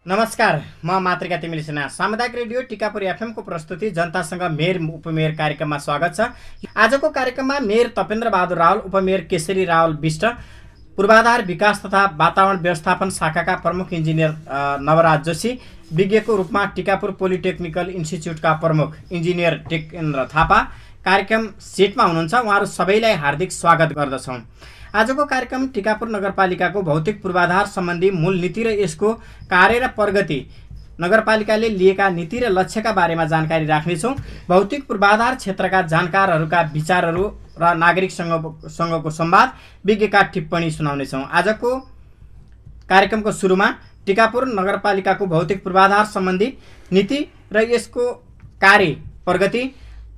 नमस्कार, म मातृका तिमिल सिन्हा। सामुदायिक रेडियो टिकापुर एफएम को प्रस्तुति जनतासँग मेयर उपमेयर कार्यक्रममा स्वागत छ। आजको कार्यक्रममा मेयर तपेन्द्र बहादुर रावल, उपमेयर केशरी रावल विष्ट, पूर्वाधार विकास तथा वातावरण व्यवस्थापन शाखाका प्रमुख इन्जिनियर नवराज जोशी, विज्ञको रूपमा टिकापुर पोलिटेक्निकल इन्स्टिच्युटका प्रमुख इन्जिनियर टेकेन्द्र थापा कार्यक्रम सेटमा हुनुहुन्छ। उहाँहरू सबैलाई हार्दिक स्वागत गर्दछौँ। आजको कार्यक्रम टिकापुर नगरपालिकाको भौतिक पूर्वाधार सम्बन्धी मूल नीति र यसको कार्य र प्रगति, नगरपालिकाले लिएका नीति र लक्ष्यका बारेमा जानकारी राख्नेछौँ। भौतिक पूर्वाधार क्षेत्रका जानकारहरूका विचारहरू र नागरिकसँगको संवाद, विज्ञका टिप्पणी सुनाउनेछौँ। आजको कार्यक्रमको सुरुमा टिकापुर नगरपालिकाको भौतिक पूर्वाधार सम्बन्धी नीति र यसको कार्य प्रगति,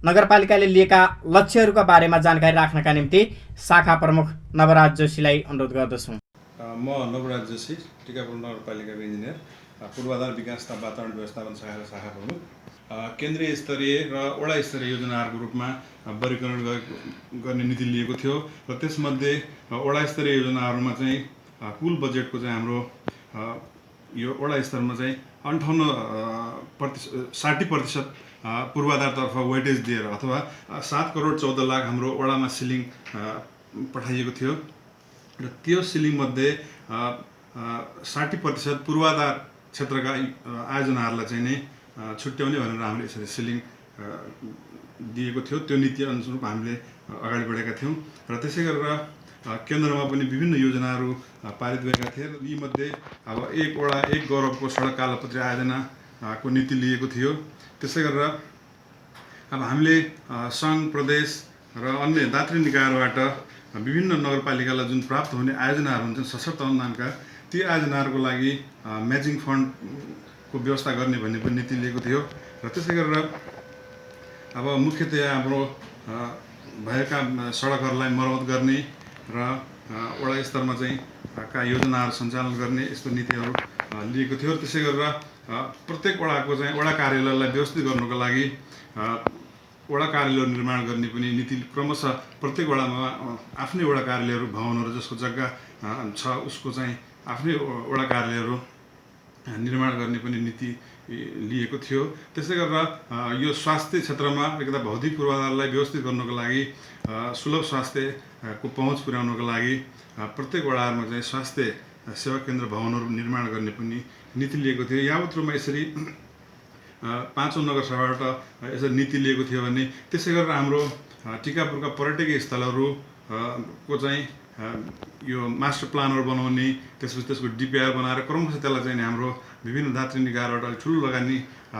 नगरपालिकाले लिएका लक्ष्यहरूका बारेमा जानकारी राख्नका निम्ति शाखा प्रमुख नवराज जोशीलाई अनुरोध गर्दछु। म नवराज जोशी, टिकापुर नगरपालिकाको इन्जिनियर, पूर्वाधार विकास तथा वातावरण व्यवस्थापन शाखा प्रमुख। केन्द्रीय स्तरीय र वडा स्तरीय योजनाहरूको रूपमा वर्गीकरण गर्ने नीति लिएको थियो र त्यसमध्ये वडा स्तरीय योजनाहरूमा चाहिँ कुल बजेटको चाहिँ हाम्रो यो वडा स्तरमा चाहिँ 60% पूर्वाधारतर्फ वेटेज दिएर अथवा 7 करोड 14 लाख हाम्रो वडामा सिलिङ पठाइएको थियो र त्यो सिलिङमध्ये 60% पूर्वाधार क्षेत्रका आयोजनाहरूलाई चाहिँ नै छुट्याउने भनेर हामीले यसरी सिलिङ दिएको थियो। त्यो नीति अनुरूप हामीले अगाडि बढेका थियौँ र त्यसै गरेर केन्द्रमा पनि विभिन्न योजनाहरू पारित भएका थिए र यीमध्ये अब एक वडा एक गौरवको सडक कालोपत्री आयोजनाको नीति लिएको थियो। त्यसै गरेर अब हामीले सङ्घ, प्रदेश र अन्य दात्री निकायहरूबाट विभिन्न नगरपालिकालाई जुन प्राप्त हुने आयोजनाहरू हुन्छन् सशक्त अनुदानका, ती आयोजनाहरूको लागि म्याचिङ फन्डको व्यवस्था गर्ने भन्ने पनि नीति लिएको थियो र त्यसै गरेर अब मुख्यतया हाम्रो भएका सडकहरूलाई मर्मत गर्ने र वडा स्तरमा चाहिँ का योजनाहरू सञ्चालन गर्ने यस्तो नीतिहरू लिएको थियो। त्यसै गरेर प्रत्येक वडाको चाहिँ वडा कार्यालयलाई व्यवस्थित गर्नुको लागि वडा कार्यालय निर्माण गर्ने पनि नीति क्रमशः प्रत्येक वडामा आफ्नै वडा कार्यालयहरू, भवनहरू जसको जग्गा छ उसको चाहिँ आफ्नै वडा कार्यालयहरू निर्माण गर्ने पनि नीति लिएको थियो। त्यसै गरेर यो स्वास्थ्य क्षेत्रमा एकदा भौतिक पूर्वाधारलाई व्यवस्थित गर्नको लागि सुलभ स्वास्थ्यको पहुँच पुर्याउनको लागि प्रत्येक वडाहरूमा चाहिँ स्वास्थ्य सेवा केन्द्र भवनहरू निर्माण गर्ने पनि नीति लिएको थियो। यावत रूपमा यसरी 5औं नगरसभाबाट यसरी नीति लिएको थियो भने त्यसै गरेर हाम्रो टिकापुरका पर्यटकीय स्थलहरू को चाहिँ यो मास्टर प्लानहरू बनाउने, त्यसपछि त्यसको डिपिआर बनाएर क्रमशः त्यसलाई चाहिँ हाम्रो विभिन्न दात्री निकायबाट अलिक ठुलो लगानी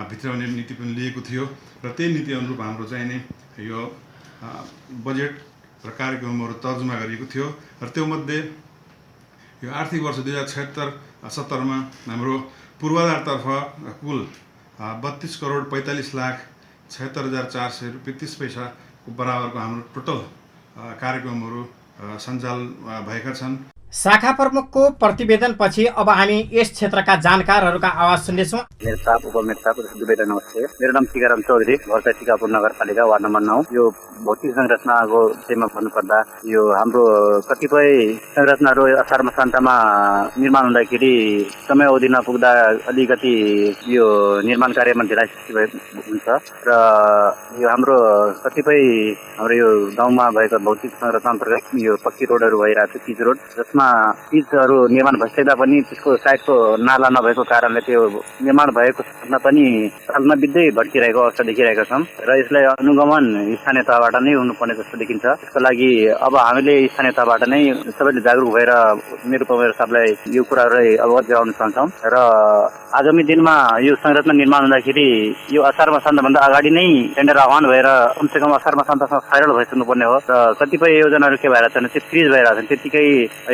भित्राउने नीति पनि लिएको थियो र त्यही नीति अनुरूप हाम्रो चाहिँ नि यो बजेट र कार्यक्रमहरू तर्जुमा गरिएको थियो र त्योमध्ये यो आर्थिक वर्ष 2076-70मा हाम्रो पूर्वाधारतर्फ कुल 32 करोड 45 लाख 76,400 रुपियाँ 30 पैसाको बराबरको हाम्रो टोटल कार्यक्रमहरू सञ्चालन भएका छन्। शाखा प्रमुखको प्रतिवेदनपछि अब हामी यस क्षेत्रका जानकारहरूका आवाज सुन्नेछौँ। मेयर साहब, उपमेयर साहब, दुवैजना नमस्ते। मेरो नाम टीकाराम चौधरी, घर चाहिँ टिकापुर नगरपालिका वार्ड नम्बर 9। यो भौतिक संरचनाको विषयमा भन्नुपर्दा यो हाम्रो कतिपय संरचनाहरू असार मसान्तमा निर्माण हुँदाखेरि समय अवधि नपुग्दा अलिकति यो निर्माण कार्यमा ढिलाइ हुन्छ र यो हाम्रो कतिपय हाम्रो यो गाउँमा भएको भौतिक संरचना अन्तर्गत यो पक्की रोडहरू भइरहेको छ, पिच रोड, जसमा पिचहरू निर्माण भइसक्दा पनि त्यसको साइडको नाला नभएको कारणले त्यो निर्माण भएको स्थानमा पनि तालमा बित्दै भड्किरहेको अवस्था देखिरहेका छौँ र यसलाई अनुगमन स्थानीय तहबाट नै हुनुपर्ने जस्तो देखिन्छ। त्यसको लागि अब हामीले स्थानीय तहबाट नै सबैले जागरुक भएर मेरो उपमेयर साहबलाई यो कुराहरूलाई अवगत गराउन चाहन्छौँ र आगामी दिनमा यो संरचना निर्माण हुँदाखेरि यो असार मसान्तभन्दा अगाडि नै टेन्डर आह्वान भएर कमसेकम असार मसान्तसँग फाइनल भइसक्नुपर्ने हो र कतिपय योजनाहरू के भइरहेको छन् त्यो फ्रिज भइरहेको छन्, त्यतिकै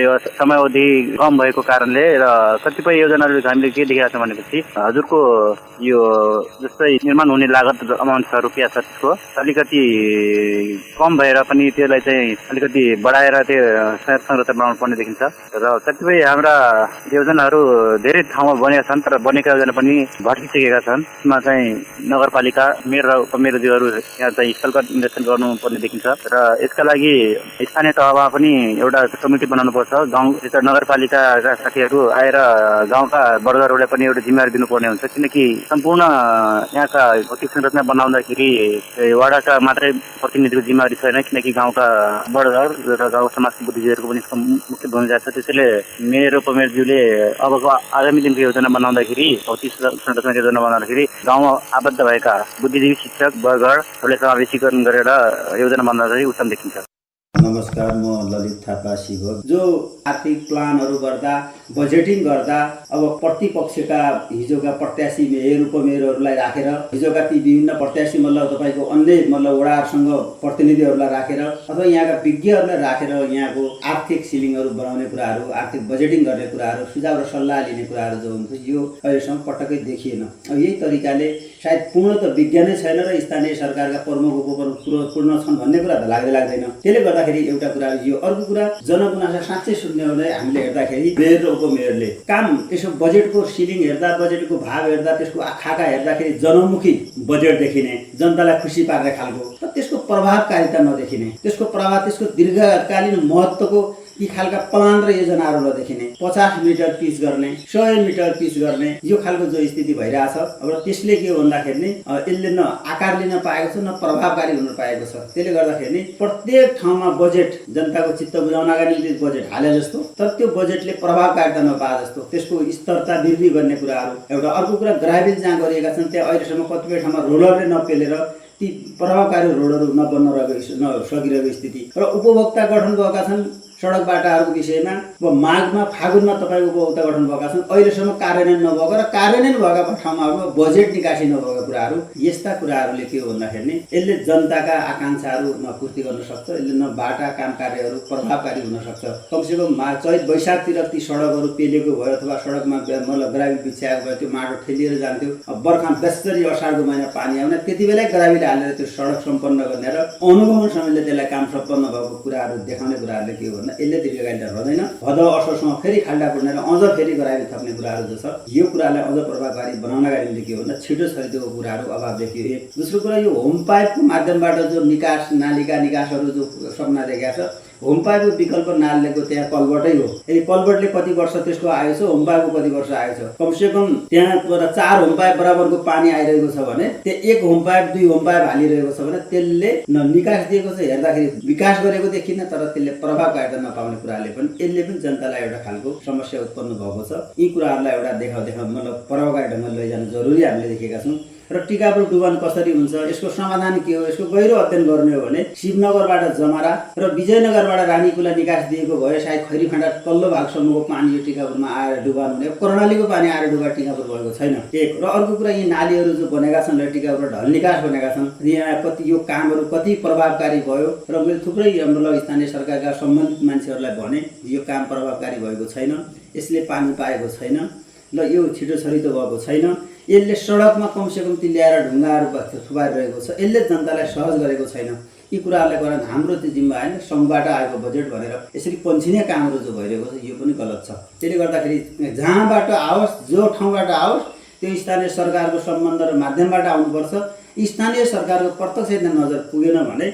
यो समय अवधि कम भएको कारणले र कतिपय योजनाहरू हामीले के देखिरहेको छौँ भनेपछि हजुरको यो जस्तै निर्माण हुने लागत अमाउन्ट छ रुपियाँ छ, त्यसको अलिकति कम भएर पनि त्यसलाई चाहिँ अलिकति बढाएर त्यो संरचना बनाउनु पर्ने देखिन्छ र कतिपय हाम्रा योजनाहरू धेरै ठाउँमा बनेका छन् तर बनेका योजना पनि भड्किसकेका छन्। यसमा चाहिँ नगरपालिका, मेयर र उपमेयरज्यूहरू यहाँ चाहिँ स्थलगत इन्भेस्टमेन्ट गर्नुपर्ने देखिन्छ र यसका लागि स्थानीय तहमा पनि एउटा कमिटी बनाउनुपर्छ गाउँ नगरपालिकाका साथीहरू आएर गाउँका वर्गहरूलाई पनि एउटा जिम्मेवारी दिनुपर्ने हुन्छ, किनकि सम्पूर्ण यहाँका भौतिक संरचना बनाउँदाखेरि वडाका मात्रै प्रतिनिधिको जिम्मेवारी छैन, किनकि गाउँका वर्ग र गाउँ समाजको बुद्धिजीवीहरूको पनि मुख्य भूमिका छ। त्यसैले मेयर उपमेयरज्यूले अबको आगामी दिनको योजना बनाउँदाखेरि, भौतिक संरचनाको योजना बनाउँदाखेरि गाउँ आबद्ध भएका बुद्धिजीवी, शिक्षक वर्गहरूलाई समावेशीकरण गरेर योजना बनाउँदाखेरि उत्तम देखिन्छ। नमस्कार, म ललित थापा शिवक। जो आर्थिक प्लानहरू गर्दा, बजेटिङ गर्दा अब प्रतिपक्षका हिजोका प्रत्याशी मेयर उपमेयरहरूलाई राखेर, हिजोका ती विभिन्न प्रत्याशी तपाईँको अन्य वडाहरूसँग प्रतिनिधिहरूलाई राखेर अथवा यहाँका विज्ञहरूलाई राखेर यहाँको आर्थिक सिलिङहरू बनाउने कुराहरू, आर्थिक बजेटिङ गर्ने कुराहरू, सुझाव र सल्लाह लिने कुराहरू जो हुन्छ यो अहिलेसम्म पटक्कै देखिएन। अब यही तरिकाले सायद पूर्णत विज्ञानै छैन र स्थानीय सरकारका प्रमुख उपप्रमुख पूर्ण छन् भन्ने कुरा त लाग्दैन। त्यसले गर्दाखेरि एउटा कुरा यो। अर्को कुरा, जनगुनासा साँच्चै सुन्ने हो भने हामीले हेर्दाखेरि मेयर र उपमेयरले काम यसो बजेटको सिलिङ हेर्दा, बजेटको भाव हेर्दा, त्यसको खाका हेर्दाखेरि जनमुखी बजेट देखिने, जनतालाई खुसी पार्ने खालको, तर त्यसको प्रभावकारिता नदेखिने, त्यसको दीर्घकालीन महत्त्वको यी खालका प्लान र योजनाहरू नदेखिने, 50 मिटर पिच गर्ने, 100 मिटर पिच गर्ने, यो खालको जो स्थिति भइरहेछ। अब त्यसले के हो भन्दाखेरि नि यसले न आकार लिन पाएको छ, न प्रभावकारी हुन पाएको छ। त्यसले गर्दाखेरि नि प्रत्येक ठाउँमा बजेट जनताको चित्त बुझाउनका निम्ति बजेट हाले जस्तो, तर त्यो बजेटले प्रभावकारिता नपाए जस्तो, त्यसको स्तरता वृद्धि गर्ने कुराहरू एउटा। अर्को कुरा, ग्राभिल जहाँ गरिएका छन् त्यहाँ अहिलेसम्म कतिपय ठाउँमा रोलरले नपेलेर ती प्रभावकारी रोडहरू नबन्न सकिरहेको स्थिति र उपभोक्ता गठन भएका छन् सडक बाटाहरूको विषयमा। अब माघमा फागुनमा तपाईँको उपभोक्ता गठन भएका छन्, अहिलेसम्म कार्यान्वयन नभएको र कार्यान्वयन भएका ठाउँमा बजेट निकासी नभएका कुराहरू। यस्ता कुराहरूले के हो भन्दाखेरि नि यसले जनताका आकाङ्क्षाहरू पूर्ति गर्न सक्छ, यसले न बाटा काम कार्यहरू प्रभावकारी हुन सक्छ। कमसेकम चैत वैशाखतिर ती सडकहरू पेलेको भयो अथवा सडकमा ग्राभिल बिछ्याएको भयो, त्यो माटो ठेलिएर जान्थ्यो। बर्खा बेसरी असारको महिना पानी आउने, त्यति बेलै ग्राभिल हालेर त्यो सडक सम्पन्न गर्ने र अनुभव समेतले त्यसलाई काम सम्पन्न भएको कुराहरू देखाउने कुराहरूले के हो भन्दा यसले दीर्घकालीन रहँदैन। भदौ असोजसम्म फेरि खाल्डा पुर्नेर अझ फेरि ग्राभिल थप्ने कुराहरू जो छ, यो कुरालाई अझ प्रभावकारी बनाउनका निम्ति के हो भन्दा छिटो छरितो कुराहरू अभाव देखियो। एक दोस्रो कुरा, यो होम पाइपको माध्यमबाट जो निकास नालीका निकासहरू जो सपना देखेका छ, होम पाइपको विकल्प नालिएको त्यहाँ कलबटै हो। यदि कलबटले कति वर्ष त्यसको आएको छ, होम पाइपको कति वर्ष आएको छ, कमसेकम त्यहाँबाट 4 होम पाइप बराबरको पानी आइरहेको छ भने त्यो 1 होम पाइप 2 होम पाइप हालिरहेको छ भने त्यसले निकास दिएको छ, हेर्दाखेरि विकास गरेको देखिन्न, तर त्यसले प्रभावकारिता नपाउने कुराले पनि यसले पनि जनतालाई एउटा खालको समस्या उत्पन्न भएको छ। यी कुराहरूलाई एउटा देखाउ प्रभावकारी ढङ्गले लैजानु जरुरी हामीले देखेका छौँ। र टिकापुर डुबान कसरी हुन्छ, यसको समाधान के हो, यसको गहिरो अध्ययन गर्ने हो भने शिवनगरबाट जमरा र विजयनगरबाट रानीकुला निकास दिएको भए सायद खैरीफाँडा तल्लो भागसम्मको पानी यो टिकापुरमा आएर डुबान हुने, कर्णालीको पानी आएर डुबा टिकापुर भएको छैन। एक र अर्को कुरा, यी नालीहरू जो बनेका छन् र टिकापुर ढल निकास बनेका छन्, यहाँ कति यो कामहरू कति प्रभावकारी भयो र मैले थुप्रै हाम्रो स्थानीय सरकारका सम्बन्धित मान्छेहरूलाई भने यो काम प्रभावकारी भएको छैन, यसले पानी पाएको छैन ल यो छिटो छरितो भएको छैन, यसले सडकमा कमसेकम ती ल्याएर ढुङ्गाहरू थुपारिरहेको छ, यसले जनतालाई सहज गरेको छैन। यी कुराहरूलाई गर्न हाम्रो त्यो जिम्मा होइन, सङ्घबाट आएको बजेट भनेर यसरी पन्छिने कामहरू जो भइरहेको छ यो पनि गलत छ। त्यसले गर्दाखेरि जहाँबाट आओस्, जो ठाउँबाट आओस्, त्यो स्थानीय सरकारको सम्बन्ध र माध्यमबाट आउनुपर्छ। स्थानीय सरकारको प्रत्यक्ष नजर पुगेन भने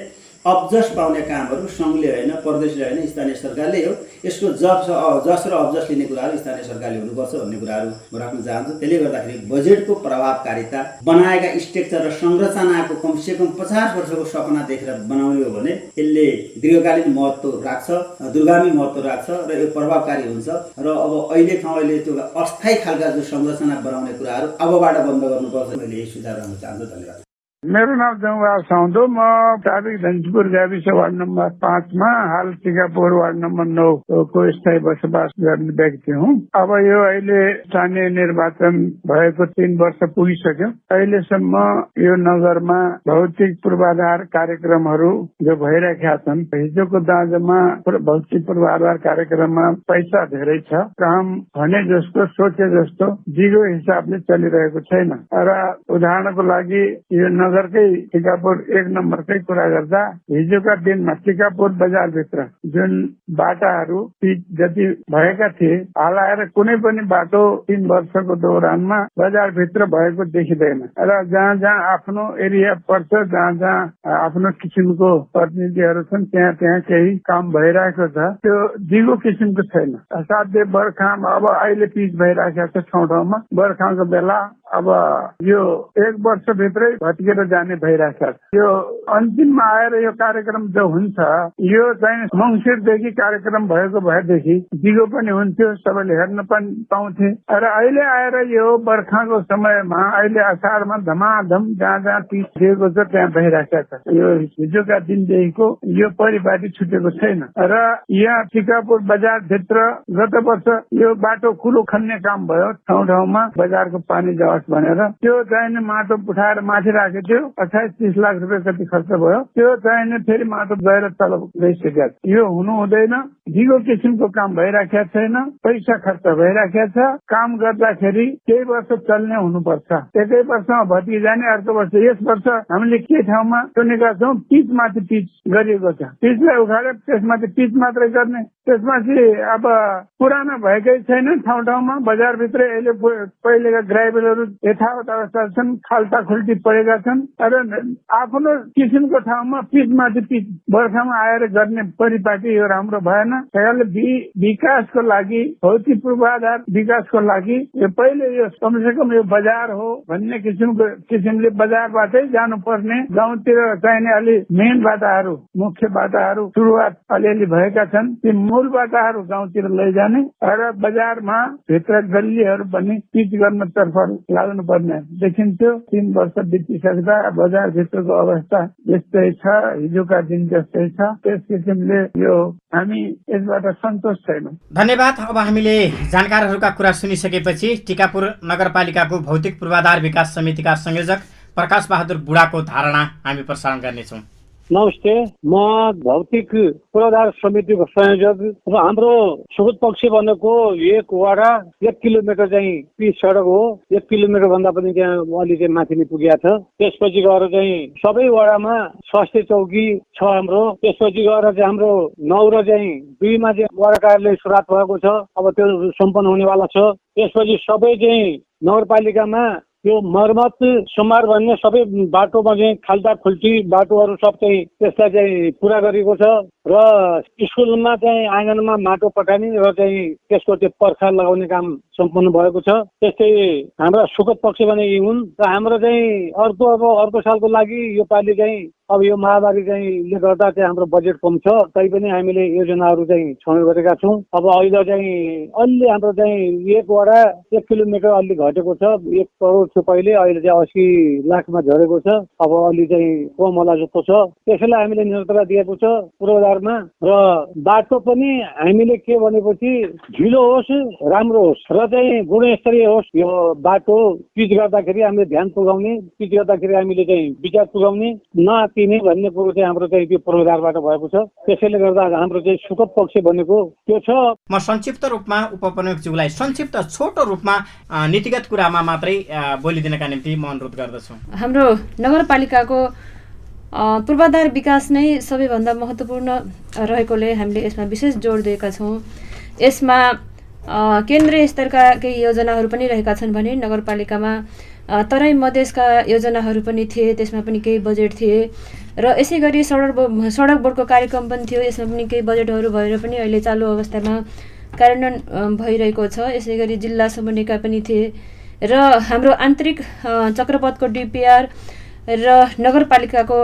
अब्जस पाउने कामहरू सङ्घले होइन, प्रदेशले होइन, स्थानीय सरकारले हो। यसको जस र अब्जस लिने कुराहरू स्थानीय सरकारले हुनुपर्छ भन्ने कुराहरू म राख्न चाहन्छु। त्यसले गर्दाखेरि बजेटको प्रभावकारिता बनाएका स्ट्रक्चर र संरचनाको कमसेकम 50 वर्षको सपना देखेर बनाउने हो भने यसले दीर्घकालीन महत्त्व राख्छ, दूरगामी महत्त्व राख्छ र यो प्रभावकारी हुन्छ। र अब अहिले त्यो अस्थायी खालका जो संरचना बनाउने कुराहरू अबबाट बन्द गर्नुपर्छ, मैले यही सुझाव राख्न चाहन्छु। धन्यवाद। मेरो नाम जङ्गबहादुर साउदो, म टाबिक धनपुर गाविस वार्ड नम्बर 5 मा हाल टिकापुर वार्ड नम्बर 9 को स्थायी बसोबास गर्ने व्यक्ति हुँ। अब यो अहिले स्थानीय निर्वाचन भएको 3 वर्ष पुगिसक्यो। अहिलेसम्म यो नगरमा भौतिक पूर्वाधार कार्यक्रमहरू जो भइरहेका छन्, हिजोको दाँजोमा भौतिक पूर्वाधार कार्यक्रममा पैसा धेरै छ, काम भने जस्तो सोचे जस्तो दिगो हिसाबले चलिरहेको छैन। र उदाहरणको लागि यो नगरकै टिकापुर 1 नम्बरकै कुरा गर्दा हिजोका दिनमा टिकापुर बजारभित्र जुन बाटाहरू पिच जति भएका थिए हाल आएर कुनै पनि बाटो 3 वर्षको दौरानमा बजारभित्र भएको देखिँदैन र जहाँ जहाँ आफ्नो एरिया पर्छ जहाँ जहाँ आफ्नो किसिमको प्रतिनिधिहरू छन् त्यहाँ केही काम भइरहेको छ त्यो दिगो किसिमको छैन। असाध्य बर्खामा अब अहिले पिच भइरहेको छ ठाउँमा बर्खाको बेला अब यो 1 वर्षभित्रै भत्केर जाने भइरहेको छ। यो अन्तिममा आएर यो कार्यक्रम जो हुन्छ यो चाहिँ मङ्सिरदेखि कार्यक्रम भएको भएदेखि दिगो पनि हुन्थ्यो सबैले हेर्न पनि पाउँथे र अहिले आएर यो बर्खाको समयमा अहिले असारमा धमाधम जहाँ जहाँ पिच दिएको छ त्यहाँ भइरहेको छ। यो हिजोका दिनदेखिको यो परिपाटी छुटेको छैन र यहाँ टिकापुर बजारभित्र गत वर्ष यो बाटो कुलो खन्ने काम भयो ठाउँमा बजारको पानी जाओस् भनेर त्यो चाहिने माटो उठाएर माथि राखेको थियो 28-30 लाख रुपियाँ कति खर्च भयो त्यो चाहिने फेरि माटो गएर तल गइसकेको छ। यो हुनु हुँदैन दिगो किसिमको काम भइराखेको छैन पैसा खर्च भइराखेको छ। काम गर्दाखेरि केही वर्ष चल्ने हुनुपर्छ एकै वर्षमा भत्कि जाने अर्को वर्ष यस वर्ष हामीले के ठाउँमा सुनेका छौँ पिच माथि पिच गरिएको छ पिचलाई उखालेर त्यसमाथि पिच मात्रै गर्ने त्यसमाथि अब पुरानो भएकै छैन ठाउँमा बजारभित्र अहिले पहिलेका ग्राइबलहरू यथावत अवस्था छन् खाल्टा खुल्टी परेका छन् र आफ्नो किसिमको ठाउँमा पिच माथि पिच बर्खामा आएर गर्ने परिपाटी यो राम्रो भएन। त्यसैले विकासको लागि भौतिक पूर्वाधार विकासको लागि यो पहिले यो कमसे कम यो बजार हो भन्ने किसिमले बजारबाटै जानुपर्ने गाउँतिर चाहिने अलि मेन बाटाहरू मुख्य बाटाहरू सुरुवात अलिअलि भएका छन् ती मूल बाटाहरू गाउँतिर लैजाने र बजारमा भित्र गल्लीहरू पनि पिच गर्न तर्फ लाग्नुपर्ने देखिन्थ्यो। 3 वर्ष बितिसक्दा बजारभित्रको अवस्था यस्तै छ हिजोका दिन जस्तै छ त्यस किसिमले यो हामी यसबाट सन्तोष छैनौँ। धन्यवाद। अब हामीले जानकारहरूका कुरा सुनिसकेपछि टिकापुर नगरपालिकाको भौतिक पूर्वाधार विकास समितिका संयोजक प्रकाश बहादुर बुढाको धारणा हामी प्रसारण गर्नेछौँ। नमस्ते, म भौतिक पूर्वाधार समितिको संयोजक र हाम्रो सुगत पक्ष भनेको 1 वडा 1 किलोमिटर चाहिँ पिच सडक हो। 1 किलोमिटर भन्दा पनि त्यहाँ अलि चाहिँ माथि नै पुगेको छ। त्यसपछि गएर चाहिँ सबै वडामा स्वास्थ्य चौकी छ हाम्रो। त्यसपछि गएर चाहिँ हाम्रो 9 र चाहिँ 2 मा चाहिँ वडा कार्यालय सुरुवात भएको छ, अब त्यो सम्पन्न हुनेवाला छ। त्यसपछि सबै चाहिँ नगरपालिकामा यो मर्मत सुमार भन्ने सबै बाटोमा चाहिँ खाल्टा खुल्टी बाटोहरू सब चाहिँ त्यसलाई चाहिँ पुरा गरेको छ र स्कुलमा चाहिँ आँगनमा माटो पठाउने र चाहिँ त्यसको त्यो पर्खा लगाउने काम सम्पन्न भएको छ। त्यस्तै हाम्रा सुखद पक्ष भने यी हुन् र हाम्रो चाहिँ अर्को सालको लागि यो पालि चाहिँ अब यो महामारी चाहिँले गर्दा चाहिँ हाम्रो बजेट कम छ तैपनि हामीले योजनाहरू चाहिँ छनौट गरेका छौँ। अब अहिले चाहिँ अलि हाम्रो चाहिँ 1 वडा 1 किलोमिटर अलि घटेको छ। 1 करोड थियो पहिले, अहिले चाहिँ 80 लाखमा झरेको छ। अब अलि चाहिँ कम होला जस्तो छ। त्यसैले हामीले निरन्तरता दिएको छ पूर्वाधारमा र बाटो पनि हामीले के भनेपछि ढिलो होस् राम्रो होस् र चाहिँ गुणस्तरीय होस्। यो बाटो पिच गर्दाखेरि हामीले ध्यान पुगाउने, पिच गर्दाखेरि हामीले चाहिँ विचार पुगाउने नआतिने भन्ने कुरो चाहिँ हाम्रो चाहिँ त्यो पूर्वाधारबाट भएको छ। त्यसैले गर्दा हाम्रो चाहिँ सुखद पक्ष भनेको त्यो छ। म संक्षिप्त रूपमा उपप्रमुखज्यूलाई संक्षिप्त छोटो रूपमा नीतिगत कुरामा मात्रै बोलिदिनका निम्ति म अनुरोध गर्दछु। हाम्रो नगरपालिकाको पूर्वाधार विकास नै सबैभन्दा महत्त्वपूर्ण रहेकोले हामीले यसमा विशेष जोड दिएका छौँ। यसमा केन्द्रीय स्तरका केही योजनाहरू पनि रहेका छन् भने नगरपालिकामा तराई मधेसका योजनाहरू पनि थिए, त्यसमा पनि केही बजेट थिए र यसै गरी सडक बोर्डको कार्यक्रम पनि थियो, यसमा पनि केही बजेटहरू भएर पनि अहिले चालु अवस्थामा कार्यान्वयन भइरहेको छ। यसै गरी जिल्ला समन्वयका पनि थिए र हाम्रो आन्तरिक चक्रपथको डिपिआर र नगरपालिकाको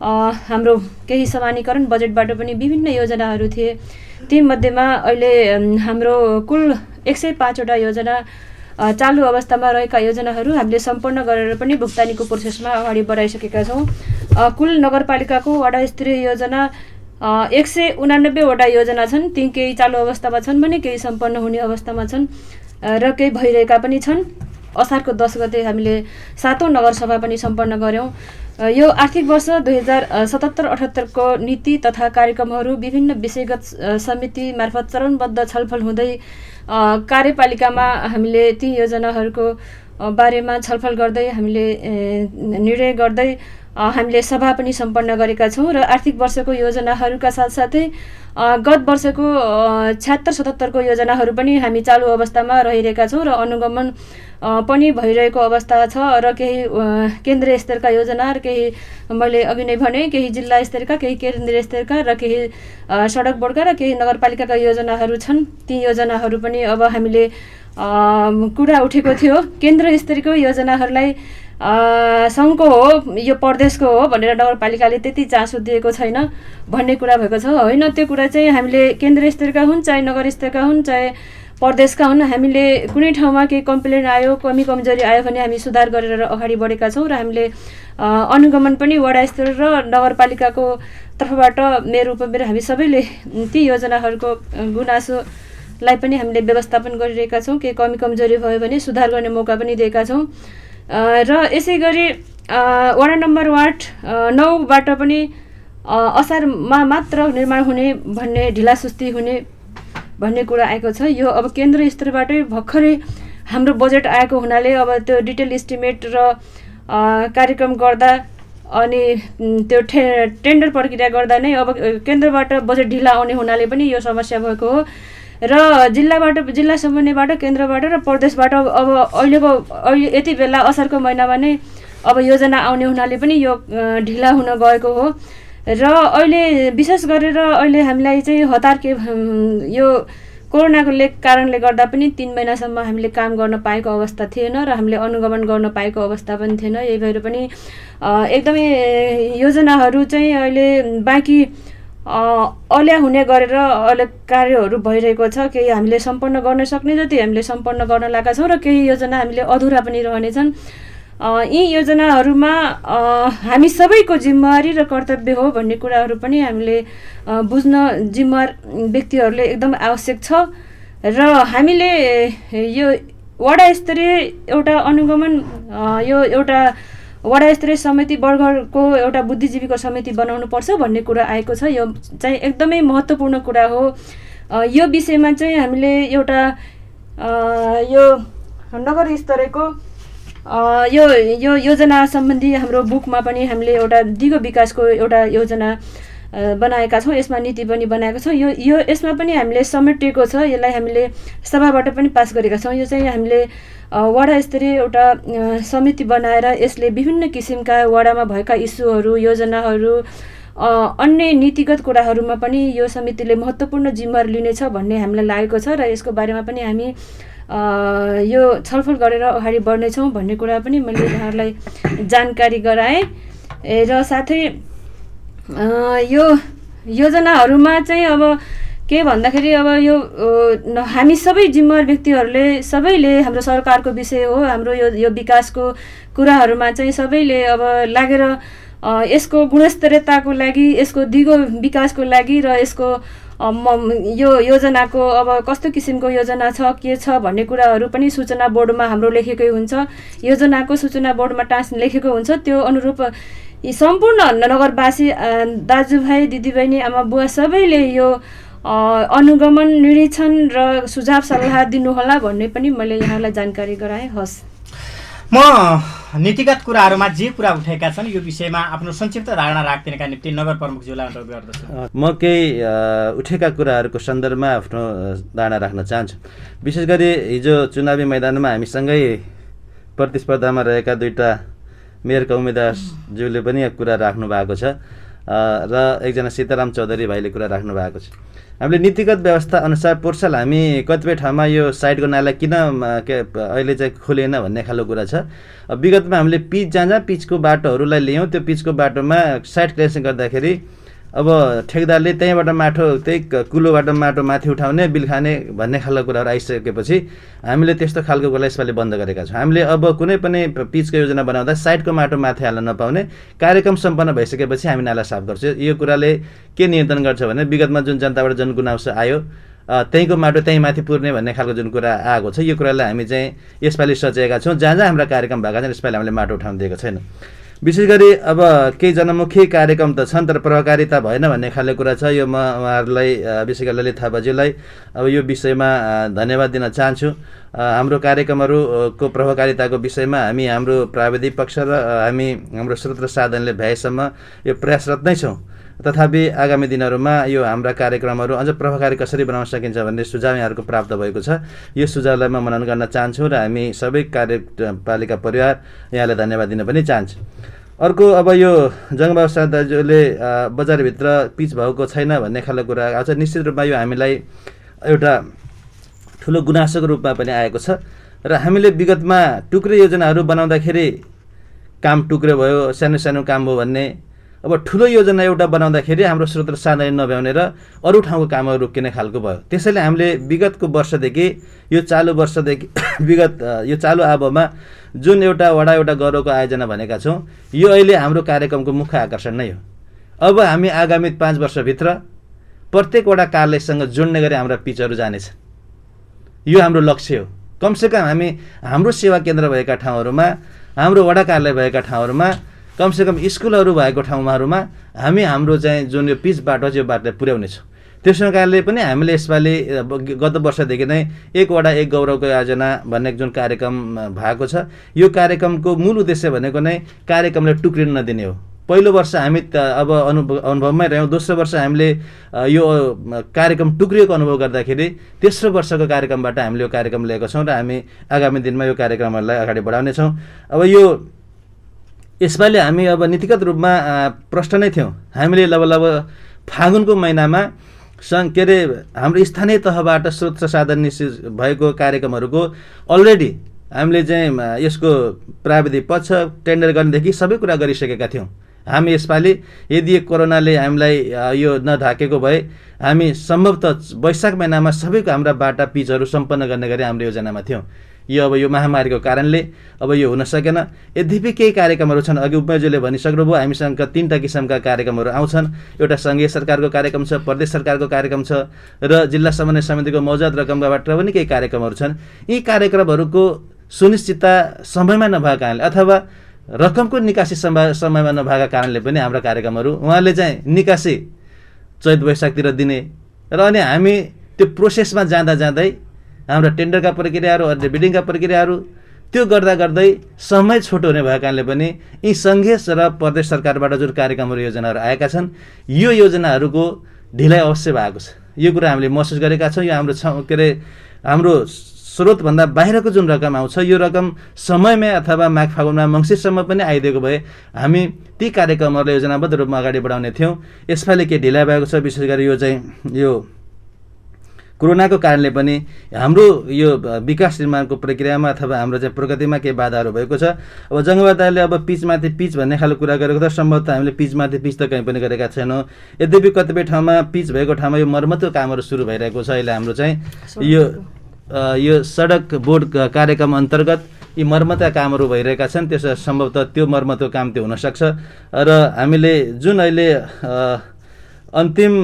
हाम्रो केही समानीकरण बजेटबाट पनि विभिन्न योजनाहरू थिए। तीमध्येमा अहिले हाम्रो कुल 105 वटा योजना चालु अवस्थामा रहेका योजनाहरू हामीले सम्पन्न गरेर पनि भुक्तानीको प्रोसेसमा अगाडि बढाइसकेका छौँ। कुल नगरपालिकाको वडा स्तरीय योजना 189 वटा योजना छन्। ती केही चालु अवस्थामा छन् भने केही सम्पन्न हुने अवस्थामा छन् र केही भइरहेका पनि छन्। असारको 10 गते हामीले 7औं नगरसभा पनि सम्पन्न गऱ्यौँ यो आर्थिक वर्ष 2077-78 को नीति तथा कार्यक्रमहरू विभिन्न विषयगत समिति मार्फत चरणबद्ध छलफल हुँदै कार्यपालिकामा हामीले ती योजनाहरूको बारेमा छलफल गर्दै हामीले निर्णय गर्दै हामीले सभा पनि सम्पन्न गरेका छौँ र आर्थिक वर्षको योजनाहरूका साथसाथै गत वर्षको 76-77 को योजनाहरू पनि हामी चालु अवस्थामा रहिरहेका छौँ र अनुगमन पनि भइरहेको अवस्था छ र केही केन्द्रीय स्तरका योजना र केही मैले अघि नै भने केही जिल्ला स्तरका केही केन्द्रीय स्तरका र केही सडक बोर्डका र केही नगरपालिकाका योजनाहरू छन्। ती योजनाहरू पनि अब हामीले कुरा उठेको थियो केन्द्र स्तरको योजनाहरूलाई सङ्घको हो यो प्रदेशको हो भनेर नगरपालिकाले त्यति चासो दिएको छैन भन्ने कुरा भएको छ। होइन, त्यो कुरा चाहिँ हामीले केन्द्र स्तरका हुन् चाहे नगर स्तरका हुन् चाहे प्रदेशका हुन्, हामीले कुनै ठाउँमा केही कम्प्लेन आयो कमी कमजोरी आयो भने हामी सुधार गरेर अगाडि बढेका छौँ र हामीले अनुगमन पनि वडा स्तर र नगरपालिकाको तर्फबाट मेयर उपमेयर हामी सबैले ती योजनाहरूको गुनासोलाई पनि हामीले व्यवस्थापन गरिरहेका छौँ। केही कमी कमजोरी भयो भने सुधार गर्ने मौका पनि दिएका छौँ र यसै गरी वडा नम्बर 9बाट पनि असारमा मात्र निर्माण हुने भन्ने ढिलासुस्ती हुने भन्ने कुरा आएको छ। यो अब केन्द्र स्तरबाटै भर्खरै हाम्रो बजेट आएको हुनाले अब त्यो डिटेल इस्टिमेट र कार्यक्रम गर्दा अनि त्यो टेन्डर प्रक्रिया गर्दा नै अब केन्द्रबाट बजेट ढिला आउने हुनाले पनि यो समस्या भएको हो र जिल्ला समन्वयबाट केन्द्रबाट र प्रदेशबाट अब अहिले यति बेला असारको महिनामा नै अब योजना आउने हुनाले पनि यो ढिला हुन गएको हो र अहिले विशेष गरेर अहिले हामीलाई चाहिँ हतार के यो कोरोनाको कारणले गर्दा पनि 3 महिनासम्म हामीले काम गर्न पाएको अवस्था थिएन र हामीले अनुगमन गर्न पाएको अवस्था पनि थिएन। यही भएर पनि एकदमै योजनाहरू चाहिँ अहिले बाँकी अल्या हुने गरेर अहिले कार्यहरू भइरहेको छ। केही हामीले सम्पन्न गर्न सक्ने जति हामीले सम्पन्न गर्न लागेका छौँ र केही योजना हामीले अधुरा पनि रहनेछन्। यी योजनाहरूमा हामी सबैको जिम्मेवारी र कर्तव्य हो भन्ने कुराहरू पनि हामीले बुझ्न जिम्मेवार व्यक्तिहरूले एकदम आवश्यक छ र हामीले यो वडा स्तरीय एउटा अनुगमन यो एउटा वडा स्तरीय समिति बर्गरको एउटा बुद्धिजीवीको समिति बनाउनु पर्छ भन्ने कुरा आएको छ। यो चाहिँ एकदमै महत्त्वपूर्ण कुरा हो। यो विषयमा चाहिँ हामीले एउटा यो नगर स्तरको यो योजना सम्बन्धी हाम्रो बुकमा पनि हामीले एउटा दिगो विकासको एउटा योजना बनाएका छौँ। यसमा नीति पनि बनाएको छौँ। यो यसमा पनि हामीले समेटिएको छ। यसलाई हामीले सभाबाट पनि पास गरेका छौँ। यो चाहिँ हामीले वडा स्तरीय एउटा समिति बनाएर यसले विभिन्न किसिमका वडामा भएका इस्युहरू योजनाहरू अन्य नीतिगत कुराहरूमा पनि यो समितिले महत्त्वपूर्ण जिम्मेवारी लिनेछ भन्ने हामीलाई लागेको छ र यसको बारेमा पनि हामी यो छलफल गरेर अगाडि बढ्नेछौँ भन्ने कुरा पनि मैले यहाँहरूलाई जानकारी गराएँ र साथै यो योजनाहरूमा चाहिँ अब के भन्दाखेरि अब यो हामी सबै जिम्मेवार व्यक्तिहरूले सबैले हाम्रो सरकारको विषय हो हाम्रो यो विकासको कुराहरूमा चाहिँ सबैले अब लागेर यसको गुणस्तरीयताको लागि यसको दिगो विकासको लागि र यसको यो योजनाको अब कस्तो किसिमको योजना छ के छ भन्ने कुराहरू पनि सूचना बोर्डमा हाम्रो लेखेकै हुन्छ। योजनाको सूचना बोर्डमा लेखेको हुन्छ। त्यो अनुरूप यी सम्पूर्ण नगरवासी दाजुभाइ दिदीबहिनी आमा बुवा सबैले यो अनुगमन निरीक्षण र सुझाव सल्लाह दिनुहोला भन्ने पनि मैले यहाँलाई जानकारी गराएँ। हस्, म नीतिगत कुराहरूमा जे कुरा उठेका छन् यो विषयमा आफ्नो संक्षिप्त धारणा राख्दिनका निम्ति नगर प्रमुखज्यूलाई अनुरोध गर्दछु। म केही उठेका कुराहरूको सन्दर्भमा आफ्नो धारणा राख्न चाहन्छु। विशेष गरी हिजो चुनावी मैदानमा हामीसँगै प्रतिस्पर्धामा रहेका दुईटा मेयरका उम्मेदवारज्यूले पनि कुरा राख्नु भएको छ र एकजना सीताराम चौधरी भाइले कुरा राख्नु भएको छ। हामीले नीतिगत व्यवस्था अनुसार पोर्साल हामी कतिपय ठाउँमा यो साइडको नाला किन अहिले चाहिँ खोलिएन भन्ने खालको कुरा छ। विगतमा हामीले जहाँ पिचको बाटोहरूलाई ल्यायौँ त्यो पिचको बाटोमा साइड क्लियरेन्स गर्दाखेरि अब ठेकदारले त्यहीँबाट माटो त्यही कुलोबाट माटो माथि उठाउने बिल खाने भन्ने खालको कुराहरू आइसकेपछि हामीले त्यस्तो खालको कुरालाई यसपालि बन्द गरेका छौँ। हामीले अब कुनै पनि पिचको योजना बनाउँदा साइडको माटो माथि हाल्न नपाउने कार्यक्रम सम्पन्न भइसकेपछि हामी नाला साफ गर्छौँ। यो कुराले के नियन्त्रण गर्छ भने विगतमा जुन जनताबाट जुन गुनासो आयो त्यहीँको माटो त्यहीँ माथि पुर्ने भन्ने खालको जुन कुरा आएको छ यो कुरालाई हामी चाहिँ यसपालि सचेका छौँ। जहाँ जहाँ हाम्रा कार्यक्रम भएका छन् यसपालि हामीले माटो उठाउन दिएको छैन। विशेष गरी अब केही जनमुखी कार्यक्रम त छन् तर प्रभावकारिता भएन भन्ने खाले कुरा छ। यो म उहाँहरूलाई विशेष गरी ललित थापाज्यूलाई अब यो विषयमा धन्यवाद दिन चाहन्छु। हाम्रो कार्यक्रमहरूको प्रभावकारिताको विषयमा हामी हाम्रो प्राविधिक पक्ष र हाम्रो स्रोत र साधनले भ्याएसम्म यो प्रयासरत नै छौँ। तथापि आगामी दिनहरूमा यो हाम्रा कार्यक्रमहरू अझ प्रभावकारी कसरी बनाउन सकिन्छ भन्ने सुझाव यहाँहरूको प्राप्त भएको छ। यो सुझावलाई म मनन गर्न चाहन्छु र हामी सबै कार्यपालिका परिवार यहाँलाई धन्यवाद दिन पनि चाहन्छु। अर्को अब यो जङ्गबहादुर साह दाजुले बजारभित्र पिच भएको छैन भन्ने खालको कुरा आउँछ। निश्चित रूपमा यो हामीलाई एउटा ठुलो गुनासोको रूपमा पनि आएको छ र हामीले विगतमा टुक्रे योजनाहरू बनाउँदाखेरि काम टुक्रे भयो, सानो सानो काम हो भन्ने। अब ठुलो योजना एउटा बनाउँदाखेरि हाम्रो स्रोत र साधन नभ्याउने र अरू ठाउँको कामहरू रोकिने खालको भयो। त्यसैले हामीले विगतको वर्षदेखि यो चालु वर्षदेखि यो चालु आबोमा जुन एउटा गौरवको आयोजना भनेका छौँ, यो अहिले हाम्रो कार्यक्रमको मुख्य आकर्षण नै हो। अब हामी आगामी 5 वर्षभित्र प्रत्येक वडा कार्यालयसँग जोड्ने गरी हाम्रा पिचहरू जानेछन्। यो हाम्रो लक्ष्य हो। कमसेकम हामी हाम्रो सेवा केन्द्र भएका ठाउँहरूमा, हाम्रो वडा कार्यालय भएका ठाउँहरूमा, कमसेकम स्कुलहरू भएको ठाउँहरूमा हामी हाम्रो चाहिँ जुन यो पिच बाटो छ यो बाटोलाई पुर्याउनेछौँ। त्यसो कारणले पनि हामीले यसपालि गत वर्षदेखि नै एक वडा एक गौरवको आयोजना भन्ने जुन कार्यक्रम भएको छ, यो कार्यक्रमको मूल उद्देश्य भनेको नै कार्यक्रमलाई टुक्रिन नदिने हो। पहिलो वर्ष हामी अब अनुभवमै रह्यौँ। दोस्रो वर्ष हामीले यो कार्यक्रम टुक्रिएको अनुभव गर्दाखेरि तेस्रो वर्षको कार्यक्रमबाट हामीले यो कार्यक्रम लिएको छौँ र हामी आगामी दिनमा यो कार्यक्रमहरूलाई अगाडि बढाउनेछौँ। अब यसपालि हामी अब नीतिगत रूपमा प्रष्ट नै थियौँ। हामीले लगभग फागुनको महिनामा हाम्रो स्थानीय तहबाट स्रोत र साधन निश्चित भएको कार्यक्रमहरूको अलरेडी हामीले चाहिँ यसको प्राविधिक पक्ष टेन्डर गर्नेदेखि सबै कुरा गरिसकेका थियौँ। हामी यसपालि यदि कोरोनाले हामीलाई यो नढाकेको भए हामी सम्भवतः वैशाख महिनामा सबैको हाम्रा बाटा पिचहरू सम्पन्न गर्ने गरी हाम्रो योजनामा थियौँ। यो महामारीको कारणले अब यो हुन सकेन। यद्यपि केही कार्यक्रमहरू छन्, अघि उपमेयरज्यूले भनिसक्नुभयो, हामीसँग 3टा किसिमका कार्यक्रमहरू आउँछन्। एउटा सङ्घीय सरकारको कार्यक्रम छ, प्रदेश सरकारको कार्यक्रम छ र जिल्ला समन्वय समितिको मौजत रकमबाट पनि केही कार्यक्रमहरू छन्। यी कार्यक्रमहरूको सुनिश्चितता समयमा नभएको कारणले अथवा रकमको निकासी समयमा नभएका कारणले पनि हाम्रा कार्यक्रमहरू उहाँले चाहिँ निकासी चैत वैशाखतिर दिने र अनि हामी त्यो प्रोसेसमा जाँदै हाम्रा टेन्डरका प्रक्रियाहरू, अन्य बिडिङका प्रक्रियाहरू त्यो गर्दै समय छोटो हुने भएको कारणले पनि यी सङ्घीय र प्रदेश सरकारबाट जुन कार्यक्रमहरू योजनाहरू आएका छन्, यो योजनाहरूको ढिलाइ अवश्य भएको छ। यो कुरा हामीले महसुस गरेका छौँ। यो हाम्रो स्रोतभन्दा बाहिरको जुन रकम आउँछ, यो रकम समयमै अथवा माघ फागुनमा मङ्सिरसम्म पनि आइदिएको भए हामी ती कार्यक्रमहरूलाई योजनाबद्ध रूपमा अगाडि बढाउने थियौँ। यसपालि के ढिलाइ भएको छ, विशेष गरी यो कोरोनाको कारणले पनि हाम्रो यो विकास निर्माणको प्रक्रियामा अथवा हाम्रो चाहिँ प्रगतिमा केही बाधाहरू भएको छ। अब जङ्गबहादुरले अब पिचमाथि पिच भन्ने खालको कुरा गरेको त सम्भवतः हामीले पिचमाथि पिच त कहीँ पनि गरेका छैनौँ। यद्यपि कतिपय ठाउँमा पिच भएको ठाउँमा यो मर्मतको कामहरू सुरु भइरहेको छ। अहिले हाम्रो चाहिँ यो सडक बोर्ड कार्यक्रम अन्तर्गत यी मर्मतका कामहरू भइरहेका छन्। त्यसो सम्भवतः त्यो मर्मतको काम त्यो हुनसक्छ र हामीले जुन अहिले अन्तिम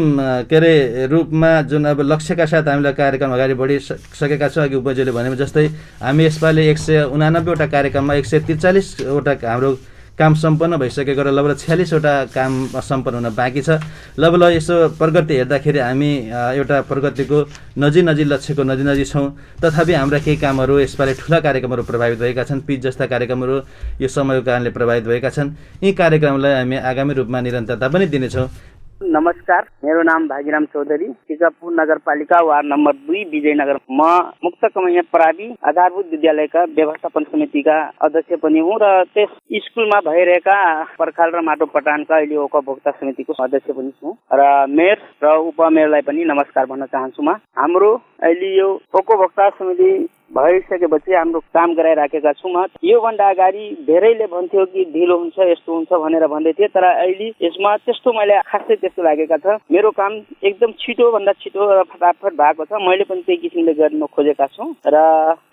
रूपमा जुन अब लक्ष्यका साथ हामीले कार्यक्रम अगाडि बढिसकेका छौँ। अघि उपज्यूले भने जस्तै हामी यसपालि 189वटा कार्यक्रममा 143वटा हाम्रो काम सम्पन्न भइसकेको र लगभग 46वटा काम सम्पन्न हुन बाँकी छ। लगभग यसो प्रगति हेर्दाखेरि हामी एउटा प्रगतिको नजिक लक्ष्यको नजिक छौँ। तथापि हाम्रा केही कामहरू यसपालि ठुला कार्यक्रमहरू प्रभावित भएका छन्। पिच जस्ता कार्यक्रमहरू यो समयको कारणले प्रभावित भएका छन्। यी कार्यक्रमलाई हामी आगामी रूपमा निरन्तरता पनि दिनेछौँ। नमस्कार, मेरो नाम भागीराम चौधरी, टिकापुर नगरपालिका वार्ड नम्बर 2 विजयनगर। म मुक्त कमैया प्रावि आधारभूत विद्यालयका व्यवस्थापन समितिका अध्यक्ष पनि हुँ र त्यस स्कुलमा भइरहेका पर्खाल र माटो पटानका अहिले उपभोक्ता समितिको अध्यक्ष पनि छु र मेयर र उपमेयरलाई पनि नमस्कार भन्न चाहन्छु। म हाम्रो अहिले यो उपभोक्ता समिति भइसकेपछि हाम्रो काम गराइराखेका छौँ। योभन्दा अगाडि धेरैले भन्थ्यो कि ढिलो हुन्छ, यस्तो हुन्छ भनेर भन्दै थिए, तर अहिले यसमा त्यस्तो मैले खासै त्यस्तो लागेका छ। मेरो काम एकदम छिटोभन्दा छिटो र फटाफट भएको छ। मैले पनि त्यही किसिमले गर्न खोजेका छु र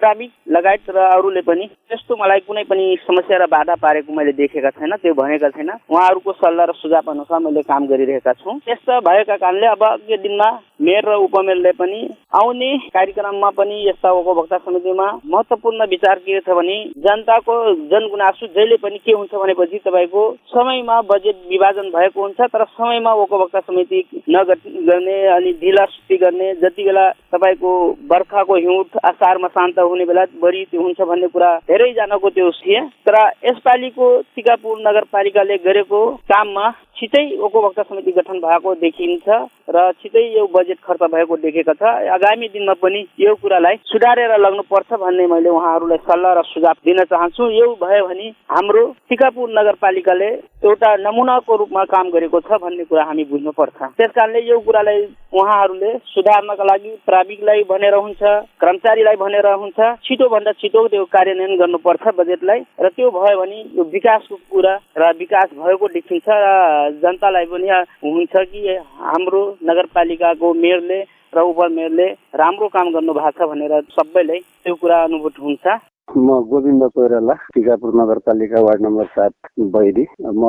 ट्राफिक लगायत र अरूले पनि त्यस्तो मलाई कुनै पनि समस्या र बाधा पारेको मैले देखेका छैन, त्यो भनेका छैन। उहाँहरूको सल्लाह र सुझाव अनुसार मैले काम गरिरहेका छु। त्यस्ता भएका कारणले अब अघिल्लो दिनमा मेयर र उपमेयरले पनि आउने कार्यक्रममा पनि यस्ता उपभोक्ता समितिमा महत्त्वपूर्ण विचार के छ भने जनताको जनगुनासो जहिले पनि के हुन्छ भनेपछि तपाईँको समयमा बजेट विभाजन भएको हुन्छ, तर समयमा उपभोक्ता समिति नगर्ने अनि ढिला सुस्ती गर्ने, जति बेला तपाईँको बर्खाको हिउँद असारमा शान्त हुने बेला बढी त्यो हुन्छ भन्ने कुरा धेरैजनाको त्यो थिए। तर यसपालिको टिकापुर नगरपालिकाले गरेको काममा छिटै उपभोक्ता समिति गठन भएको देखिन्छ र छिटै यो बजेट खर्च भएको देखेको छ। आगामी दिनमा पनि यो कुरालाई सुधारेर लग्नुपर्छ भन्ने मैले उहाँहरूलाई सल्लाह र सुझाव दिन चाहन्छु। यो भयो भने हाम्रो टिकापुर नगरपालिकाले एउटा नमुनाको रूपमा काम गरेको छ भन्ने कुरा हामी बुझ्नुपर्छ। त्यसकारणले यो कुरालाई उहाँहरूले सुधार्नका लागि प्राविधिकलाई भनेर हुन्छ, कर्मचारीलाई भनेर हुन्छ, छिटोभन्दा छिटो त्यो कार्यान्वयन गर्नुपर्छ बजेटलाई, र त्यो भयो भने यो विकासको कुरा र विकास भएको देखिन्छ र जनतालाई पनि हुन्छ कि हाम्रो नगरपालिकाको मेयरले र उपमेयरले राम्रो काम गर्नु भएको छ भनेर सबैलाई त्यो कुरा अनुभूत हुन्छ। म गोविन्द कोइराला, टिकापुर नगरपालिका वार्ड नम्बर 7 बैदी। म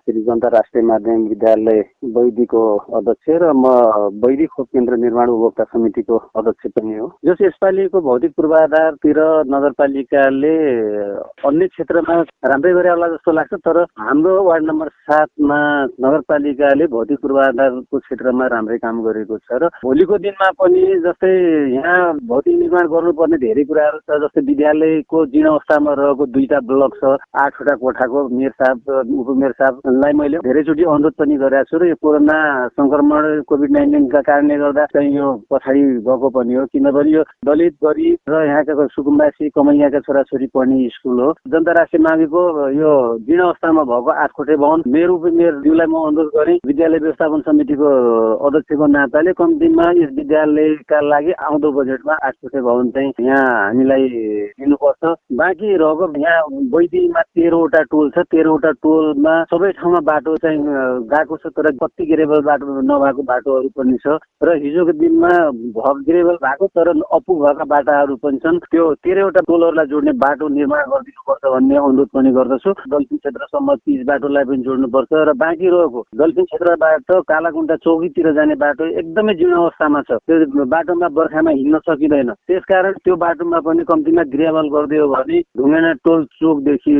श्री जनता राष्ट्रिय माध्यमिक विद्यालय बैदीको अध्यक्ष र म बैदी खोप केन्द्र निर्माण उपभोक्ता समितिको अध्यक्ष पनि हो। जस यसपालिको भौतिक पूर्वाधारतिर नगरपालिकाले अन्य क्षेत्रमा राम्रै गरे होला जस्तो लाग्छ, तर हाम्रो वार्ड नम्बर 7 मा नगरपालिकाले भौतिक पूर्वाधारको क्षेत्रमा राम्रै काम गरेको छ र भोलिको दिनमा पनि जस्तै यहाँ भौतिक निर्माण गर्नुपर्ने धेरै कुराहरू छ। जस्तै विद्यालयको जीर्णावस्थामा रहेको 2टा ब्लक छ, 8वटा कोठाको मेयर साहब उपमेयर साहबलाई मैले धेरैचोटि अनुरोध पनि गरेको छु र यो कोरोना संक्रमण कोभिड-19 का कारणले गर्दा चाहिँ यो पछाडि गएको पनि हो, किनभने यो दलित गरिब र यहाँका सुकुम्बासी कमैयाका छोराछोरी पढ्ने स्कुल हो। जनता राष्ट्रिय माविको यो जीर्णावस्थामा भएको 8 कोठे भवन मेयर उपमेयरज्यूलाई म अनुरोध गरेँ विद्यालय व्यवस्थापन समितिको अध्यक्षको नाताले कम्तीमा यस विद्यालयका लागि आउँदो बजेटमा 8 कोठे भवन चाहिँ यहाँ हामीलाई दिनुपर्छ। बाँकी रहेको यहाँ बैदीमा 13वटा टोल छ, 13वटा टोलमा सबै ठाउँमा बाटो चाहिँ गएको छ, तर कति ग्रेभल बाटो नभएको बाटोहरू पनि छ र हिजोको दिनमा ग्रेभल भएको तर अपु भएका बाटाहरू पनि छन्। त्यो 13वटा टोलहरूलाई जोड्ने बाटो निर्माण गरिदिनुपर्छ भन्ने अनुरोध पनि गर्दछु। दलसिंह क्षेत्रसम्म पिच बाटोलाई पनि जोड्नुपर्छ र बाँकी रहेको दलसिंह क्षेत्रबाट कालाकुण्टा चौकीतिर जाने बाटो एकदमै जीर्ण अवस्थामा छ। त्यो बाटोमा बर्खामा हिँड्न सकिँदैन, त्यसकारण त्यो बाटोमा पनि कम्तीमा ग्रेभल गरिदियो भने ढुङ्गेना टोल चोकदेखि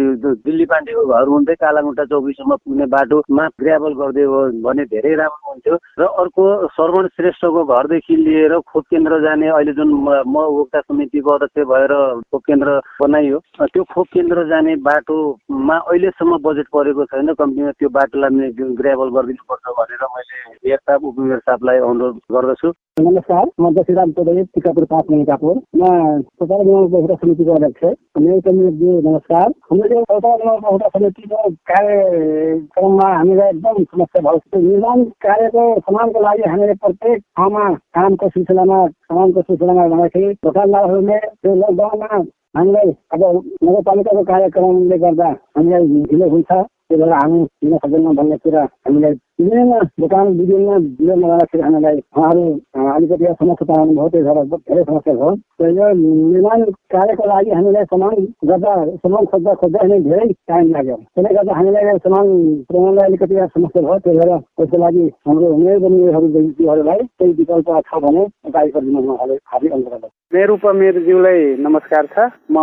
दिल्ली पाण्डेको घर हुँदै कालाकुण्टा चौकीसम्म पुग्ने बाटोमा ग्रेभल गरिदियो भने धेरै राम्रो हुन्थ्यो। र अर्को श्रवण श्रेष्ठको घरदेखि लिएर खोप केन्द्र जाने अहिले जुन म उपभोक्ता समितिको अध्यक्ष भएर खोप केन्द्र बनाइयो, त्यो खोप केन्द्र जाने बाटोमा अहिलेसम्म बजेट परेको छैन। कम्तीमा त्यो बाटोलाई ग्रेभल गरिदिनुपर्छ भनेर मैले मेयर साहब उपमेयर साहबलाई अनुरोध गर्दछु। नमस्कार, म दशराम चौधरी, टिकापुर 5 टिकापुर। म उपभोक्ता समितिको अध्यक्ष। नमस्कार। हामीले उपभोक्ता समितिको कार्यक्रममा हामीलाई एकदम समस्या भएको निर्माण कार्यको समानको लागि हामीले प्रत्येक ठाउँमा कामको सिलसिलामा जाँदाखेरि दोकानदारहरूले त्यो लकडाउनमा हामीलाई अब नगरपालिकाको कार्यक्रमले गर्दा हामीलाई ढिलो हुन्छ, त्यही भएर हामी दिन सक्दैनौँ भन्ने कुरा हामीलाई विभिन्न दोकान विभिन्न जाँदाखेरि हामीलाई उहाँहरू अलिकति समस्या पाउनुभयो, त्यही भएर धेरै समस्या भयो। यो निर्माण कार्यको लागि हामीलाई सामान खोज्दा नै धेरै टाइम लाग्यो। त्यसले गर्दा हामीलाई सामान पुर्याउनलाई अलिकति समस्या भयो, त्यही भएर त्यसको लागि हाम्रो मेयरहरूलाई केही विकल्प छ भने उपाय गरिदिनु उहाँहरूले हार्दिक अनुरोध गर्दछु। मेयर उपमेयरज्यूलाई नमस्कार छ। म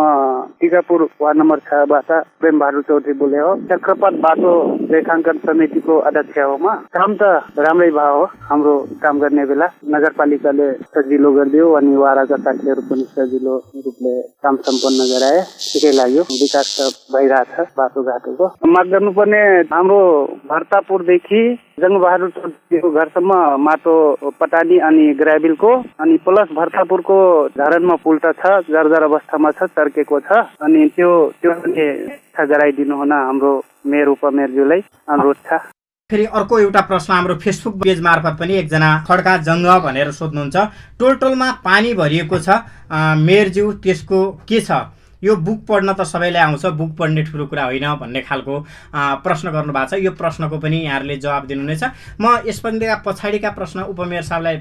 टिकापुर वार्ड नम्बर 6बाट प्रेम बहादुर चौधरी बोले हो। चक्रपथ बाटो रेखाङ्कन समितिको अध्यक्ष हो। काम त राम्रै भयो, हाम्रो काम गर्ने बेला नगरपालिकाले सजिलो गरिदियो अनि वाराका साथीहरू पनि सजिलो रूपले काम सम्पन्न गराए, ठिकै लाग्यो। विकास त भइरहेछ बाटोघाटोको। माग गर्नुपर्ने हाम्रो भर्तापुरदेखि जङ्गबहादुर चौधरीको घरसम्म माटो पटानी अनि ग्राभिलको अनि प्लस भर्तापुरको धरणमा पुल्टा छ, जर्जर अवस्थामा छ, चर्केको छ अनि त्यो गराइदिनु हुन हाम्रो मेयर उपमेयरज्यूलाई अनुरोध छ। फेरि अर्को एउटा प्रश्न हाम्रो फेसबुक पेज मार्फत पनि एकजना खड्का जङ्ग भनेर सोध्नुहुन्छ। टोलमा पानी भरिएको छ मेयरज्यू, त्यसको के छ? यो बुक पढ्न त सबैलाई आउँछ, बुक पढ्ने ठुलो कुरा होइन भन्ने खालको प्रश्न गर्नुभएको छ। यो प्रश्नको पनि यहाँहरूले जवाब दिनुहुनेछ। म यसभन्दा पछाडिका प्रश्न उपमेयर साहबलाई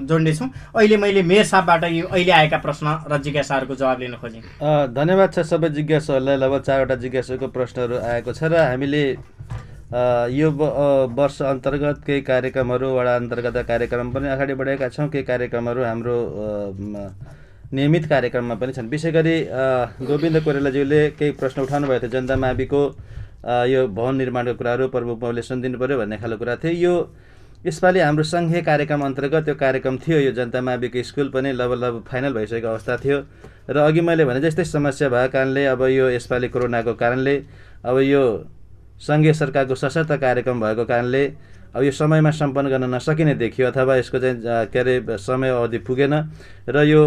जोड्नेछु। अहिले मैले मेयर साहबबाट यो अहिले आएका प्रश्न र जिज्ञासाहरूको जवाब लिन खोजेँ। धन्यवाद छ सबै जिज्ञासुहरूलाई। लगभग 4वटा जिज्ञासुको प्रश्नहरू आएको छ र हामीले यो वर्ष अन्तर्गत केही कार्यक्रमहरू, वडा अन्तर्गत कार्यक्रम पनि अगाडि बढाएका छौँ। केही कार्यक्रमहरू हाम्रो नियमित कार्यक्रममा पनि छन्। विशेष गरी गोविन्द कोइरालाज्यूले केही प्रश्न उठाउनु भएको थियो जनता माविको यो भवन निर्माणको कुराहरू प्रमुखले सुनिदिनु पऱ्यो भन्ने खालको कुरा थियो। यो यसपालि हाम्रो सङ्घीय कार्यक्रम अन्तर्गत त्यो कार्यक्रम थियो। यो जनता माविको स्कुल पनि लगभग फाइनल भइसकेको अवस्था थियो र अघि मैले भने जस्तै समस्या भएको कारणले अब यो यसपालि कोरोनाको कारणले अब यो सङ्घीय सरकारको सशक्त कार्यक्रम भएको कारणले अब यो समयमा सम्पन्न गर्न नसकिने देखियो अथवा यसको चाहिँ के अरे समय अवधि पुगेन र यो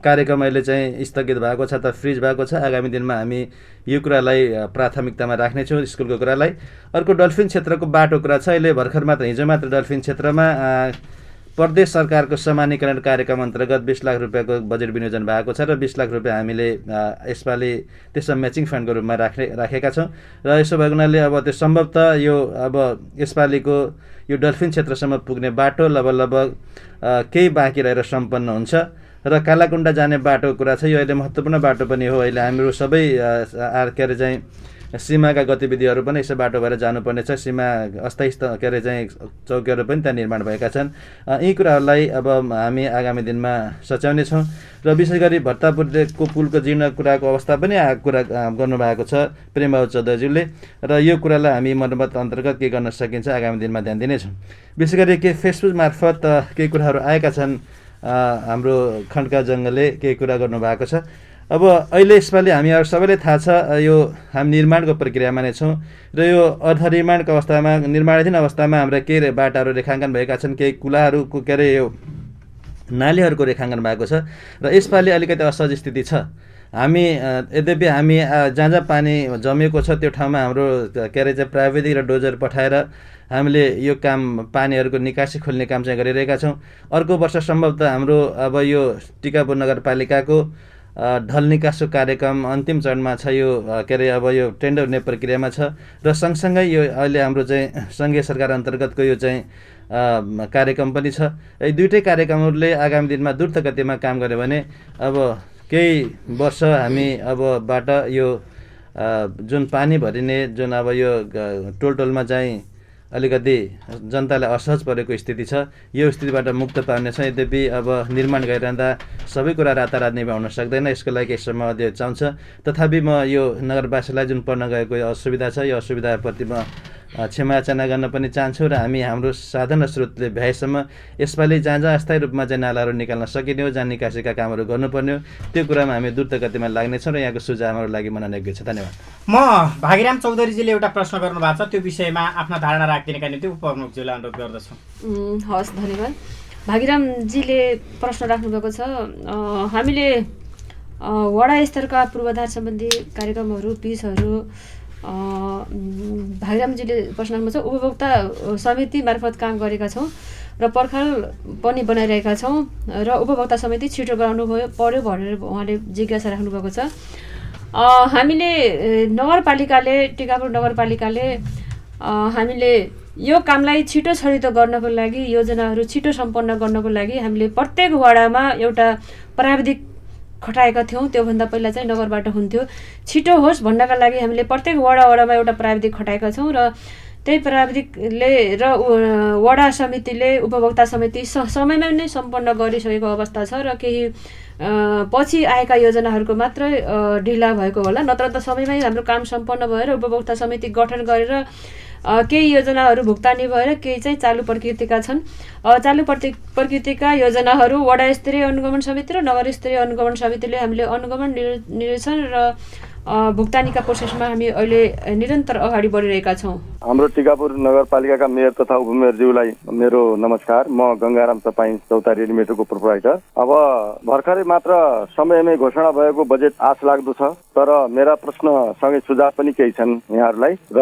कार्यक्रम अहिले चाहिँ स्थगित भएको छ त फ्रिज भएको छ। आगामी दिनमा हामी यो कुरालाई प्राथमिकतामा राख्नेछौँ स्कुलको कुरालाई। अर्को डल्फिन क्षेत्रको बाटो कुरा छ। अहिले भर्खर मात्र हिजो मात्र डल्फिन क्षेत्रमा प्रदेश सरकारको समानीकरण कार्यक्रम अन्तर्गत 20 लाख रुपियाँको बजेट विनियोजन भएको छ र 20 लाख रुपियाँ हामीले यसपालि त्यसमा म्याचिङ फन्डको रूपमा राखेका छौँ र यसो भएको हुनाले अब त्यो सम्भवतः यो अब यसपालिको यो डल्फिन क्षेत्रसम्म पुग्ने बाटो लगभग केही बाँकी रहेर सम्पन्न हुन्छ र कालाकुण्डा जाने बाटोको कुरा छ। यो अहिले महत्त्वपूर्ण बाटो पनि हो। अहिले हाम्रो सबै के अरे चाहिँ सीमाका गतिविधिहरू पनि यसो बाटो भएर जानुपर्ने छ। सीमा अस्थायी के अरे चाहिँ चौकीहरू पनि त्यहाँ निर्माण भएका छन्। यी कुराहरूलाई अब हामी आगामी दिनमा सच्याउने छौँ र विशेष गरी भत्तापुरको पुलको जीर्ण कुराको अवस्था पनि कुरा गर्नुभएको छ प्रेमबहादुर चौधरीज्यूले र यो कुरालाई हामी मर्मत अन्तर्गत के गर्न सकिन्छ आगामी दिनमा ध्यान दिनेछौँ। विशेष गरी के फेसबुक मार्फत केही कुराहरू आएका छन्। हाम्रो खड्का जङ्गलले केही कुरा गर्नुभएको छ। अब अहिले यसपालि हामीहरू सबैलाई थाहा छ यो हामी निर्माणको प्रक्रियामा नै छौँ र यो अर्धनिर्माणको अवस्थामा निर्माणाधीन अवस्थामा हाम्रा केही बाटाहरू रेखाङ्कन भएका छन्। केही कुलाहरूको के अरे यो नालीहरूको रेखाङ्कन भएको छ र यसपालि अलिकति असहज स्थिति छ। हामी यद्यपि हामी जहाँ जहाँ पानी जमेको छ त्यो ठाउँमा हाम्रो के अरे चाहिँ प्राविधिक र डोजर पठाएर हामीले यो काम पानीहरूको निकासी खोल्ने काम चाहिँ गरिरहेका छौँ। अर्को वर्ष सम्भवतः हाम्रो अब यो टिकापुर नगरपालिकाको ढल निकासको कार्यक्रम अन्तिम चरणमा छ। यो के अरे अब यो टेन्डर हुने प्रक्रियामा छ र सँगसँगै यो अहिले हाम्रो चाहिँ सङ्घीय सरकार अन्तर्गतको यो चाहिँ कार्यक्रम पनि छ। यी दुइटै कार्यक्रमहरूले आगामी दिनमा द्रुत गतिमा काम गर्यो भने अब केही वर्ष हामी अबबाट यो जुन पानी भरिने जुन अब यो टोलटोलमा चाहिँ अलिकति जनतालाई असहज परेको स्थिति छ यो स्थितिबाट मुक्त पार्नेछ। यद्यपि अब निर्माण गरिरहँदा सबै कुरा रातारात नै हुन सक्दैन। यसको लागि केही समय अवधि चाहिन्छ। तथापि म यो नगरवासीलाई जुन पर्न गएको असुविधा छ यो असुविधाप्रति म क्षमायाचना गर्न पनि चाहन्छु र हामी हाम्रो साधन र स्रोतले भ्याएसम्म यसपालि जहाँ जहाँ अस्थायी रूपमा चाहिँ नालाहरू निकाल्न सकिने हो जहाँ निकासीका कामहरू गर्नुपर्ने हो त्यो कुरामा हामी द्रुत गतिमा लाग्नेछौँ र यहाँको सुझावहरूको लागि मन योग्य छ। धन्यवाद। म भागीराम चौधरीजीले एउटा प्रश्न गर्नुभएको छ त्यो विषयमा आफ्ना धारणा राखिदिनका निम्ति उपप्रमुखज्यूलाई अनुरोध गर्दछु। हस्, धन्यवाद। भागीरामजीले प्रश्न राख्नुभएको छ हामीले वडा स्तरका पूर्वाधार सम्बन्धी कार्यक्रमहरू पिचहरू भागीरामजीले प्रश्न गर्नुभएको छ उपभोक्ता समिति मार्फत काम गरेका छौँ र पर्खाल पनि बनाइरहेका छौँ र उपभोक्ता समिति छिटो गराउनु पर्यो भनेर उहाँले जिज्ञासा राख्नुभएको छ। हामीले नगरपालिकाले टिकापुर नगरपालिकाले हामीले यो कामलाई छिटो छरितो गर्नको लागि योजनाहरू छिटो सम्पन्न गर्नको लागि हामीले प्रत्येक वडामा एउटा प्राविधिक खटाएका थियौँ। त्योभन्दा पहिला चाहिँ नगरबाट हुन्थ्यो। छिटो होस् भन्नका लागि हामीले प्रत्येक वडामा एउटा प्राविधिक खटाएका छौँ र त्यही प्राविधिकले र वडा समितिले उपभोक्ता समिति समयमा नै सम्पन्न गरिसकेको अवस्था छ र केही पछि आएका योजनाहरूको मात्रै ढिला भएको होला, नत्र त समयमै हाम्रो काम सम्पन्न भएर उपभोक्ता समिति गठन गरेर केही योजनाहरू भुक्तानी भएर केही चाहिँ चालु प्रकृतिका छन्। चालु प्रकृतिका योजनाहरू वडा स्तरीय अनुगमन समिति र नगर स्तरीय अनुगमन समितिले हामीले अनुगमन निर्देशन र भुक्तानीका प्रोसेसमा हामी अहिले निरन्तर अगाडि बढिरहेका छौँ। हाम्रो टिकापुर नगरपालिकाका मेयर तथा उपमेयरज्यूलाई मेरो नमस्कार। म गङ्गाराम तपाईँ चौतारी रेडिमेटरको प्रोप्राइटर। अब भर्खरै मात्र समयमै घोषणा भएको बजेट आश लाग्दो छ, तर मेरा प्रश्न सँगै सुझाव पनि केही छन् यहाँहरूलाई र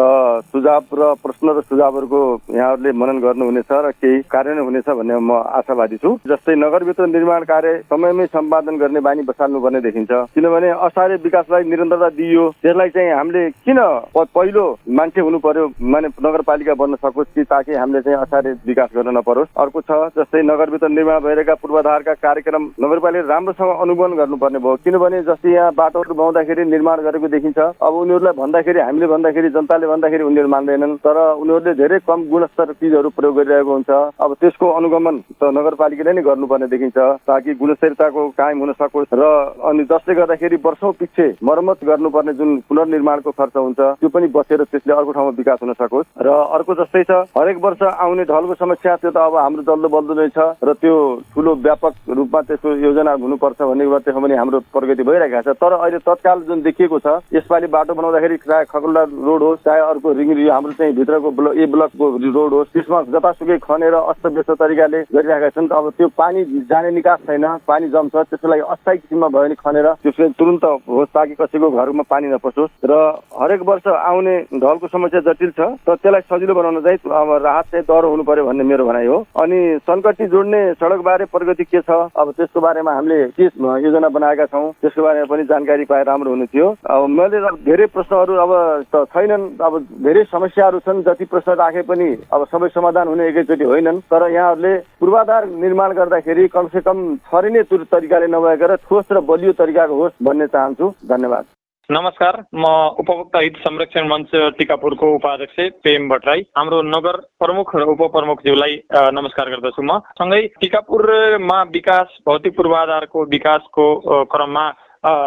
सुझाव र प्रश्न र सुझावहरूको यहाँहरूले मनन गर्नुहुनेछ र केही कार्यान्वयन हुनेछ भन्ने म आशावादी छु। जस्तै नगरभित्र निर्माण कार्य समयमै सम्पादन गर्ने बानी बसाल्नुपर्ने देखिन्छ, किनभने असारे विकासलाई निरन्तरता दिइयो। त्यसलाई चाहिँ हामीले किन पहिलो मान्छे हुनु पर्यो माने नगरपालिका बन्न सकोस् कि ताकि हामीले चाहिँ असारे विकास गर्न नपरोस्। अर्को छ जस्तै नगरभित्र निर्माण भइरहेका पूर्वाधारका कार्यक्रम नगरपालिकाले राम्रोसँग अनुगमन गर्नुपर्ने भयो, किनभने जस्तै यहाँ बाटोहरू बनाउँदाखेरि गर्दाखेरि निर्माण गरेको देखिन्छ। अब उनीहरूलाई भन्दाखेरि, हामीले भन्दाखेरि, जनताले भन्दाखेरि उनीहरू मान्दैनन्, तर उनीहरूले धेरै कम गुणस्तर चिजहरू प्रयोग गरिरहेको हुन्छ। अब त्यसको अनुगमन त नगरपालिकाले नै गर्नुपर्ने देखिन्छ ताकि गुणस्तरीयताको कायम हुन सकोस् र अनि जसले गर्दाखेरि वर्षौं पछि मर्मत गर्नुपर्ने जुन पुनर्निर्माणको खर्च हुन्छ त्यो पनि बचेर त्यसले अर्को ठाउँमा विकास हुन सकोस्। र अर्को जस्तै छ, हरेक वर्ष आउने ढलको समस्या त्यो त अब हाम्रो जल्दो बल्दो नै छ र त्यो ठुलो व्यापक रूपमा त्यसको योजना हुनुपर्छ भन्ने त्यसमा पनि हाम्रो प्रगति भइरहेको छ। तर अहिले तत्काल जुन देखिएको छ, यसपालि बाटो बनाउँदाखेरि चाहे खगलडा रोड होस् चाहे अर्को हाम्रो चाहिँ भित्रको ए ब्लकको रोड होस्, त्यसमा जतासुकै खनेर अस्तव्यस्त तरिकाले गरिरहेका छन्। अब त्यो पानी जाने निकास छैन, पानी जम्छ, त्यसको लागि अस्थायी किसिममा भयो भने खनेर त्यो फेरि तुरुन्त होस् ताकि कसैको घरमा पानी नपसोस्। र हरेक वर्ष आउने ढलको समस्या जटिल छ, तर त्यसलाई सजिलो बनाउन चाहिँ अब राहत चाहिँ दह्रो हुनु पर्यो भन्ने मेरो भनाइ हो। अनि सनकट्टी जोड्ने सडकबारे प्रगति के छ, अब त्यसको बारेमा हामीले के योजना बनाएका छौँ, त्यसको बारेमा पनि जानकारी पाए राम्रो हुने थियो। अब मैले अब धेरै प्रश्नहरू अब छैनन्, अब धेरै समस्याहरू छन्, जति प्रश्न राखे पनि अब सबै समाधान हुने एकैचोटि होइनन्। तर यहाँहरूले पूर्वाधार निर्माण गर्दाखेरि कमसे कम छरिने तरिकाले नभएर ठोस र बलियो तरिकाको होस् भन्ने चाहन्छु। धन्यवाद। नमस्कार, म उपभोक्ता हित संरक्षण मञ्च टिकापुरको उपाध्यक्ष पेम भट्टराई। हाम्रो नगर प्रमुख र उपप्रमुखज्यूलाई नमस्कार गर्दछु। म सँगै टिकापुरमा विकास, भौतिक पूर्वाधारको विकासको क्रममा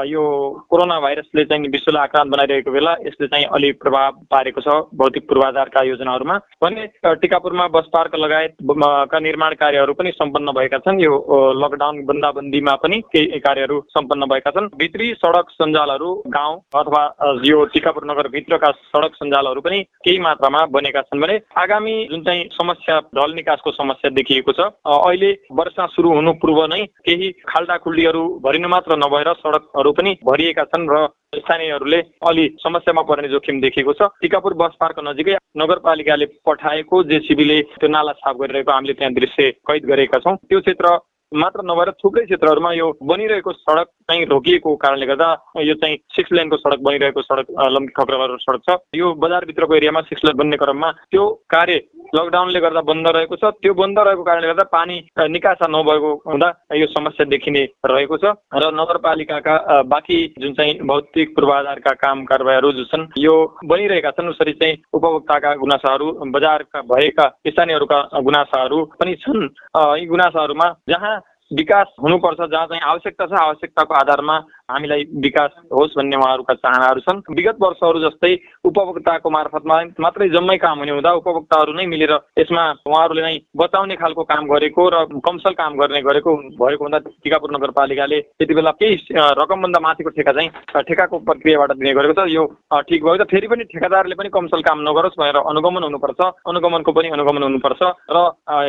यो कोरोना भाइरसले चाहिँ विश्वलाई आक्रान्त बनाइरहेको बेला यसले चाहिँ अलि प्रभाव पारेको छ भौतिक पूर्वाधारका योजनाहरूमा भने। टिकापुरमा बस पार्क लगायत का निर्माण कार्यहरू पनि सम्पन्न भएका छन्। यो लकडाउन बन्दाबन्दीमा पनि केही कार्यहरू सम्पन्न भएका छन्। भित्री सडक सञ्जालहरू गाउँ अथवा यो टिकापुर नगरभित्रका सडक सञ्जालहरू पनि केही मात्रामा बनेका छन् भने आगामी जुन चाहिँ समस्या ढल निकासको समस्या देखिएको छ, अहिले वर्षा सुरु हुनु पूर्व नै केही खाल्डाखुल्डीहरू भरिनु मात्र नभएर सडक पनि भरिएका छन् र स्थानीयहरूले अलि समस्यामा पर्ने जोखिम देखिएको छ। टिकापुर बस पार्क नजिकै नगरपालिकाले पठाएको जेसीबीले त्यो नाला साफ गरिरहेको हामीले त्यहाँ दृश्य कैद गरेका छौँ। त्यो क्षेत्र मात्र नभएर थुप्रै क्षेत्रहरूमा यो बनिरहेको सडक चाहिँ रोकिएको कारणले गर्दा यो चाहिँ 6 लेनको सडक बनिरहेको सडक लम्की खक्रवार सडक छ। यो बजारभित्रको एरियामा 6 लेन बन्ने क्रममा त्यो कार्य लकडाउनले गर्दा बन्द रहेको छ। त्यो बन्द रहेको कारणले गर्दा पानी निकासा नभएको हुँदा यो समस्या देखिने रहेको छ र नगरपालिकाका बाँकी जुन चाहिँ भौतिक पूर्वाधारका काम कारबाहीहरू जो छन् यो बनिरहेका छन्। उसरी चाहिँ उपभोक्ताका गुनासाहरू, बजारका भएका स्थानीयहरूका गुनासाहरू पनि छन्। यी गुनासाहरूमा जहाँ विकास हुनुपर्छ, जहाँ चाहिँ आवश्यकता छ, आवश्यकताको आधारमा हामीलाई विकास होस् भन्ने उहाँहरूका चाहनाहरू छन्। विगत वर्षहरू जस्तै उपभोक्ताको मार्फतमा मात्रै जम्मै काम हुने हुँदा उपभोक्ताहरू नै मिलेर यसमा उहाँहरूले नै बचाउने खालको काम गरेको र कमसल काम गर्ने गरेको भएको हुँदा टिकापुर नगरपालिकाले त्यति बेला केही रकमभन्दा माथिको ठेका चाहिँ ठेकाको प्रक्रियाबाट दिने गरेको छ। यो ठिक भयो त फेरि पनि ठेकादारले पनि कमसल काम नगरोस् भनेर अनुगमन हुनुपर्छ, अनुगमनको पनि अनुगमन हुनुपर्छ र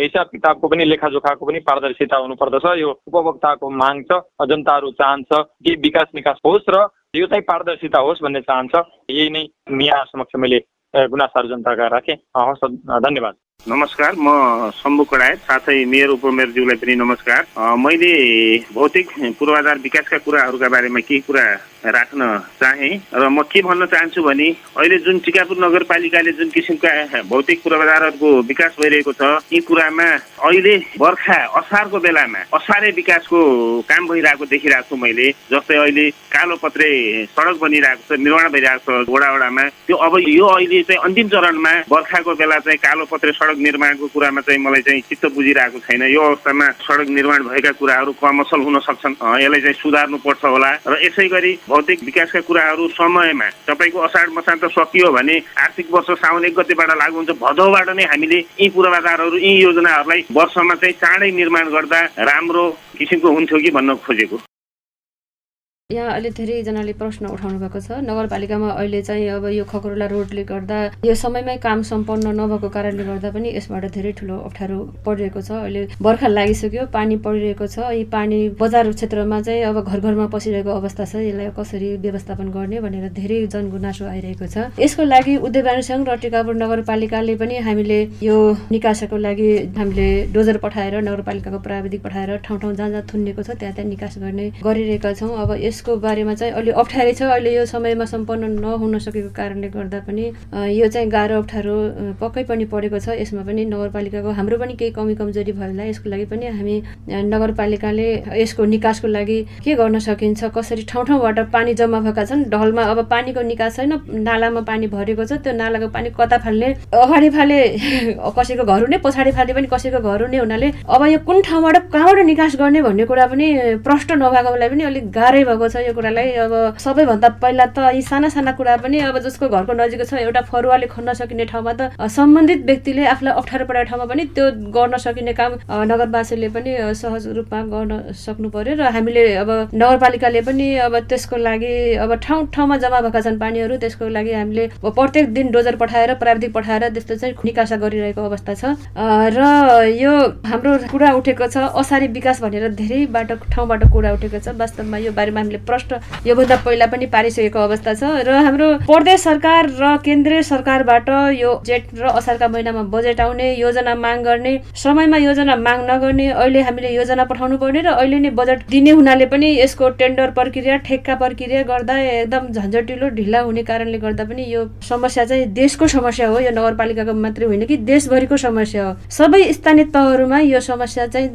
हिसाब किताबको पनि लेखाजोखाको पनि पारदर्शिता हुनुपर्दछ। यो उपभोक्ताको माग छ, जनताहरू चाहन्छ कि विकास निकास होस् र यो चाहिँ पारदर्शिता होस् भन्ने चाहन्छ। यही नै यहाँ समक्ष मैले गुनासाहरू जनताका राखेँ। हस्, धन्यवाद। नमस्कार, म शम्भु कडायत, साथै मेयर उपमेयरज्यूलाई पनि नमस्कार। मैले भौतिक पूर्वाधार विकासका कुराहरूका बारेमा केही कुरा राख्न चाहे र म के भन्न चाहन्छु भने अहिले जुन टिकापुर नगरपालिकाले जुन किसिमका भौतिक पूर्वाधारहरूको विकास भइरहेको छ, यी कुरामा अहिले बर्खा असारको बेलामा असारे विकासको काम भइरहेको देखिरहेको छु मैले। जस्तै अहिले कालोपत्रे सडक बनिरहेको छ, निर्माण भइरहेको छ वडा वडामा। त्यो अब यो अहिले चाहिँ अन्तिम चरणमा बर्खाको बेला चाहिँ कालोपत्रे सडक निर्माणको कुरामा चाहिँ मलाई चाहिँ चित्त बुझिरहेको छैन। यो अवस्थामा सडक निर्माण भएका कुराहरू कमसल हुन सक्छन्, यसलाई चाहिँ सुधार्नु पर्छ होला। र यसै गरी भौतिक विकासका कुराहरू समयमा तपाईँको असाढ मसान्त सकियो भने आर्थिक वर्ष साउन 1 गतेबाट लागू हुन्छ। भदौबाट नै हामीले यी पूर्वाधारहरू, यी योजनाहरूलाई वर्षमा चाहिँ चाँडै निर्माण गर्दा राम्रो किसिमको हुन्थ्यो कि भन्न खोजेको। यहाँ अहिले धेरैजनाले प्रश्न उठाउनु भएको छ। नगरपालिकामा अहिले चाहिँ अब यो खकुरला रोडले गर्दा यो समयमै काम सम्पन्न नभएको कारणले गर्दा पनि यसबाट धेरै ठुलो अप्ठ्यारो परिरहेको छ। अहिले बर्खा लागिसक्यो, पानी परिरहेको छ। यी पानी बजार क्षेत्रमा चाहिँ अब घर घरमा पसिरहेको अवस्था छ। यसलाई कसरी व्यवस्थापन गर्ने भनेर धेरै जनगुनासो आइरहेको छ। यसको लागि उद्योगवाणी सङ्घ र टिकापुर नगरपालिकाले पनि हामीले यो निकासको लागि हामीले डोजर पठाएर, नगरपालिकाको प्राविधिक पठाएर ठाउँ ठाउँ जहाँ जहाँ थुनिएको छ त्यहाँ त्यहाँ निकास गरिरहेका छौँ। अब यसको त्यसको बारेमा चाहिँ अलि अप्ठ्यारै छ। अहिले यो समयमा सम्पन्न नहुन सकेको कारणले गर्दा पनि यो चाहिँ गाह्रो अप्ठ्यारो पक्कै पनि परेको छ। यसमा पनि नगरपालिकाको हाम्रो पनि केही कमी कमजोरी भएला। यसको लागि पनि हामी नगरपालिकाले यसको निकासको लागि के गर्न सकिन्छ, कसरी ठाउँ ठाउँबाट पानी जम्मा भएका छन्, ढलमा अब पानीको निकास छैन, नालामा पानी भरेको छ, त्यो नालाको पानी कता फाल्ने, अगाडि फाले कसैको घर हुने, पछाडि फाले पनि कसैको घर हुने हुनाले अब यो कुन ठाउँबाट कहाँबाट निकास गर्ने भन्ने कुरा पनि प्रष्ट नभएकोलाई पनि अलिक गाह्रै भएको छ। यो कुरालाई अब सबैभन्दा पहिला त यी साना साना कुरा पनि अब जसको घरको नजिक छ एउटा फरुवाले खन्न सकिने ठाउँमा त सम्बन्धित व्यक्तिले आफूलाई अप्ठ्यारो परेको ठाउँमा पनि त्यो गर्न सकिने काम नगरवासीले पनि सहज रूपमा गर्न सक्नु पर्यो। र हामीले अब नगरपालिकाले पनि अब त्यसको लागि अब ठाउँ ठाउँमा जम्मा भएका छन् पानीहरू, त्यसको लागि हामीले प्रत्येक दिन डोजर पठाएर प्राविधिक पठाएर त्यस्तो चाहिँ निकासा गरिरहेको अवस्था छ। र यो हाम्रो कुरा उठेको छ असारी विकास भनेर धेरैबाट ठाउँबाट कुरा उठेको छ। वास्तवमा यो बारेमा हामीले प्रश्न योभन्दा पहिला पनि पारिसकेको अवस्था छ। र हाम्रो प्रदेश सरकार र केन्द्रीय सरकारबाट यो जेठ र असारका महिनामा बजेट आउने, योजना माग गर्ने, समयमा योजना माग नगर्ने, अहिले हामीले योजना पठाउनु पर्ने र अहिले नै बजेट दिने हुनाले पनि यसको टेन्डर प्रक्रिया, ठेक्का प्रक्रिया गर्दा एकदम झन्झटिलो ढिला हुने कारणले गर्दा पनि यो समस्या चाहिँ देशको समस्या हो। यो नगरपालिकाको मात्रै होइन कि देशभरिको समस्या हो। सबै स्थानीय तहहरूमा यो समस्या चाहिँ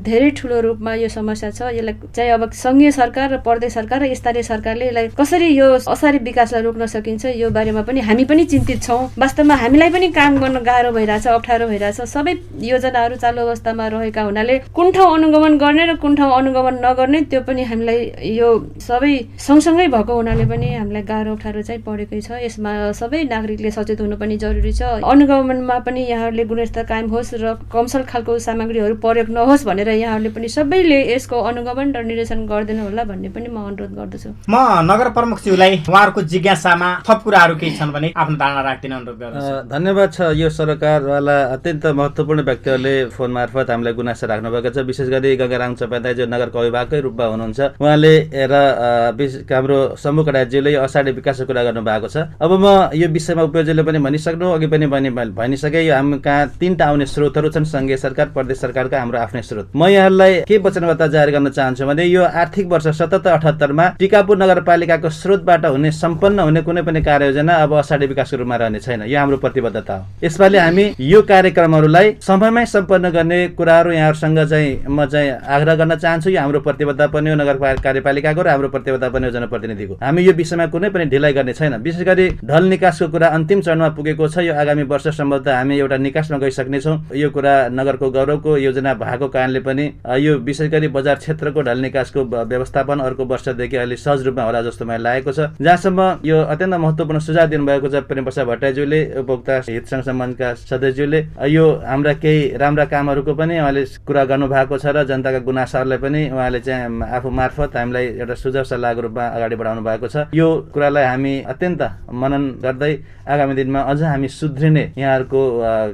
धेरै ठुलो रूपमा यो समस्या छ। यसलाई चाहिँ अब सङ्घीय सरकार र प्रदेश सरकार र स्थानीय सरकारले यसलाई कसरी यो असारी विकासलाई रोक्न सकिन्छ यो बारेमा पनि हामी पनि चिन्तित छौँ। वास्तवमा हामीलाई पनि काम गर्न गाह्रो भइरहेछ, अप्ठ्यारो भइरहेछ। सबै योजनाहरू चालु अवस्थामा रहेका हुनाले कुन ठाउँ अनुगमन गर्ने र कुन ठाउँ अनुगमन नगर्ने त्यो पनि हामीलाई यो सबै सँगसँगै भएको हुनाले पनि हामीलाई गाह्रो अप्ठ्यारो चाहिँ परेकै छ। यसमा सबै नागरिकले सचेत हुनु पनि जरुरी छ। अनुगमनमा पनि यहाँहरूले गुणस्तर कायम होस् र कमसल खालको सामग्रीहरू प्रयोग नहोस् भनेर यहाँहरूले पनि सबैले यसको अनुगमन र निर्देशन गर्दैन होला भन्ने पनि म अनुरोध गर्दछु। म नगर प्रमुखज्यूलाई उहाँहरूको जिज्ञासामा थप कुराहरू केही छन् भने आफ्नो धारणा राख्दिन अनुरोध गर्दछु। धन्यवाद छ। यो सरकारवाला अत्यन्त महत्त्वपूर्ण व्यक्तिहरूले फोन मार्फत हामीलाई गुनासो राख्नुभएको छ। विशेष गरी गङ्गाराम चपादाई जो नगर कविभागकै रूपमा हुनुहुन्छ, उहाँले र हाम्रो शम्भु कडाज्यूले यो असाढी विकासको कुरा गर्नुभएको छ। अब म यो विषयमा उपयोजकले पनि भनिसक्नु, अघि पनि भनिसके यो हामी कहाँ तीनटा आउने स्रोतहरू छन्, सङ्घीय सरकार, प्रदेश सरकारका हाम्रो आफ्नै स्रोत। म यहाँलाई के वचनबद्धता जारी गर्न चाहन्छु भने यो आर्थिक वर्ष 77-78 मा टिकापुर नगरपालिकाको स्रोतबाट हुने सम्पन्न हुने कुनै पनि कार्ययोजना अब असाढी विकासको रूपमा रहने छैन। यो हाम्रो प्रतिबद्धता हो। यसपालि हामी यो कार्यक्रमहरूलाई समयमै सम्पन्न गर्ने कुराहरू यहाँहरूसँग चाहिँ म चाहिँ आग्रह गर्न चाहन्छु। यो हाम्रो प्रतिबद्धता पनि हो, नगर कार्यपालिकाको र हाम्रो प्रतिबद्धता पनि हो जनप्रतिनिधिको। हामी यो विषयमा कुनै पनि ढिलाइ गर्ने छैन। विशेष गरी ढल निकासको कुरा अन्तिम चरणमा पुगेको छ। यो आगामी वर्षसम्म त हामी एउटा निकासमा गइसक्नेछौँ। यो कुरा नगरको गौरवको योजना भएको कारणले पनि यो विशेष गरी बजार क्षेत्रको ढल निकासको व्यवस्थापन अर्को वर्षदेखि अलि सहज रूपमा होला जस्तो मलाई लागेको छ। जहाँसम्म यो अत्यन्त महत्त्वपूर्ण सुझाव दिनुभएको छ प्रेम प्रसाद भट्टराईज्यूले, उपभोक्ता हित सङ्घ सम्बन्धका सदस्यज्यूले, यो हाम्रा केही राम्रा कामहरूको पनि उहाँले कुरा गर्नुभएको छ र जनताका गुनासाहरूलाई पनि उहाँले चाहिँ आफू मार्फत हामीलाई एउटा सुझाव सल्लाहको रूपमा अगाडि बढाउनु भएको छ। यो कुरालाई हामी अत्यन्त मनन गर्दै आगामी दिनमा अझ हामी सुध्रिने यहाँहरूको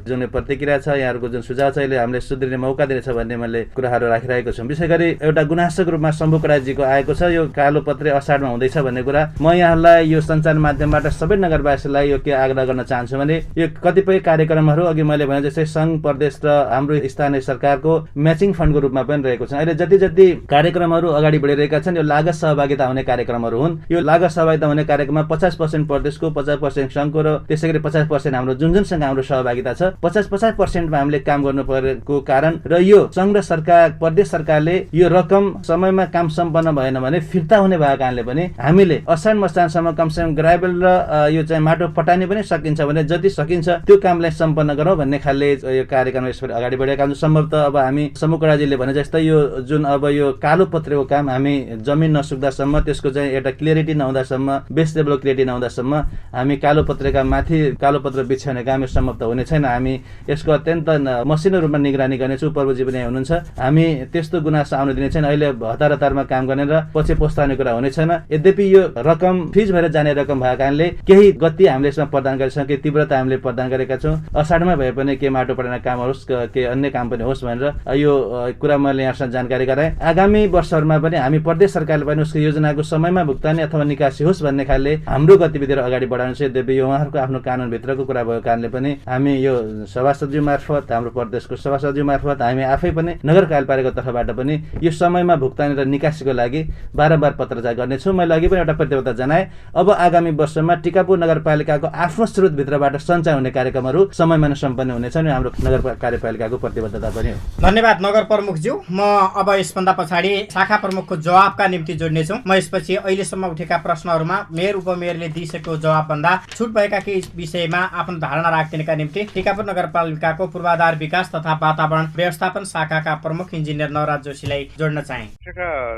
जुन प्रतिक्रिया छ, यहाँहरूको जुन सुझाव छ, यसले हामीले सुध्रिने मौका दिनेछ भन्ने मैले कुराहरू राखिरहेको छु। विशेष गरी एउटा गुनासोको रूपमा शम्भु कडाजीको आएको छ यो कालो पत्रे असाढमा हुँदैछ भन्ने कुरा। म यहाँहरूलाई यो सञ्चार माध्यमबाट सबै नगरवासीलाई यो के आग्रह गर्न चाहन्छु भने यो कतिपय कार्यक्रमहरू अघि मैले भने जस्तै सङ्घ, प्रदेश र हाम्रो स्थानीय सरकारको म्याचिङ फन्डको रूपमा पनि रहेको छ। अहिले जति जति कार्यक्रमहरू अगाडि बढिरहेका छन् यो लागत सहभागिता हुने कार्यक्रमहरू हुन्। यो लागत सहभागिता हुने कार्यक्रममा 50% प्रदेशको, 50% सङ्घको र त्यसै गरी 50% हाम्रो जुनसँग हाम्रो सहभागिता छ। 50% मा हामीले काम गर्नु परेको कारण र यो सङ्घ र सरकार, प्रदेश सरकारले यो रकम समयमा काम सम्पन्न भएन भने फिर्ता हुने भएको कारणले पनि हामीले असाढ मसानसम्म कमसेकम ग्राभेल र यो चाहिँ माटो पटाउने पनि सकिन्छ भने जति सकिन्छ त्यो कामलाई सम्पन्न गरौँ भन्ने खालले यो कार्यक्रम यसरी अगाडि बढेका छौँ। सम्भवतः अब हामी शम्भु कडाजीले भने जस्तै यो जुन अब यो कालो पत्रेको काम हामी जमिन नसुक्दासम्म, त्यसको चाहिँ एउटा क्लियरिटी नहुँदासम्म, बेस लेभलको क्लियरिटी नहुँदासम्म हामी कालो पत्रेका माथि कालो पत्र बिछ्याउने काम यो सम्भव त हुने छैन। हामी यसको अत्यन्त मसिनो रूपमा निगरानी गर्नेछौँ। प्रभुजी पनि हुनुहुन्छ। हामी त्यस्तो गुनासो आउन दिने छैन। अहिले हतारमा काम गर्ने र पछि पस्ताउने कुरा हुने छैन। यद्यपि यो रकम फ्रिज भएर जाने रकम भएको कारणले केही गति हामीले यसमा प्रदान गरेका छौँ, केही तीव्रता हामीले प्रदान गरेका छौँ। असाढमा भए पनि के माटो पटाउने काम होस्, के अन्य काम पनि होस् भनेर यो कुरा मैले यहाँसँग जानकारी गराएँ। आगामी वर्षहरूमा पनि हामी प्रदेश सरकारले पनि उसको योजनाको समयमा भुक्तानी अथवा निकासी होस् भन्ने खालले हाम्रो गतिविधिहरू अगाडि बढाउनु छ। यद्यपि यो उहाँहरूको आफ्नो कानुनभित्रको कुरा भएको कारणले पनि हामी यो सभासदज्यू मार्फत, हाम्रो प्रदेशको सभासदज्यू मार्फत हामी आफै पनि नगर कार्यपालिकाको तर्फबाट पनि यो समयमा भुक्तानी र निकासीको लागि बारम्बार पत्रचार गर्नेछु। मैले अघि पनि एउटा प्रतिबद्धता जनाएँ। अब आगामी वर्षमा टिकापुर नगरपालिकाको आफ्नो स्रोतभित्रबाट सञ्चार हुने कार्यक्रमहरू समयमा नै सम्पन्न हुनेछन्। यो हाम्रो नगर कार्यपालिकाको प्रतिबद्धता पनि हो। धन्यवाद नगर प्रमुखज्यू। म अब यसभन्दा पछाडि शाखा प्रमुखको जवाबका निम्ति जोड्नेछु। म यसपछि अहिलेसम्म उठेका प्रश्नहरूमा मेयर उपमेयरले दिइसकेको जवाबभन्दा छुट भएका केही विषयमा आफ्नो धारणा राखिदिनका निम्ति टिकापुर नगरपालिकाको पूर्वाधार विकास तथा वातावरण व्यवस्थापन शाखाका प्रमुख इन्जिनियर नवराज जोशीलाई जोड्न चाहे।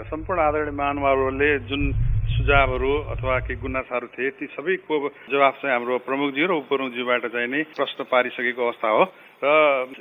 सम्पूर्ण आदरणीय महानुभावहरूले जुन सुझावहरू अथवा केही गुनासाहरू थिए ती सबैको जवाफ चाहिँ हाम्रो प्रमुखज्यू र उपप्रमुखज्यूबाट चाहिँ नै प्रश्न पारिसकेको अवस्था हो। र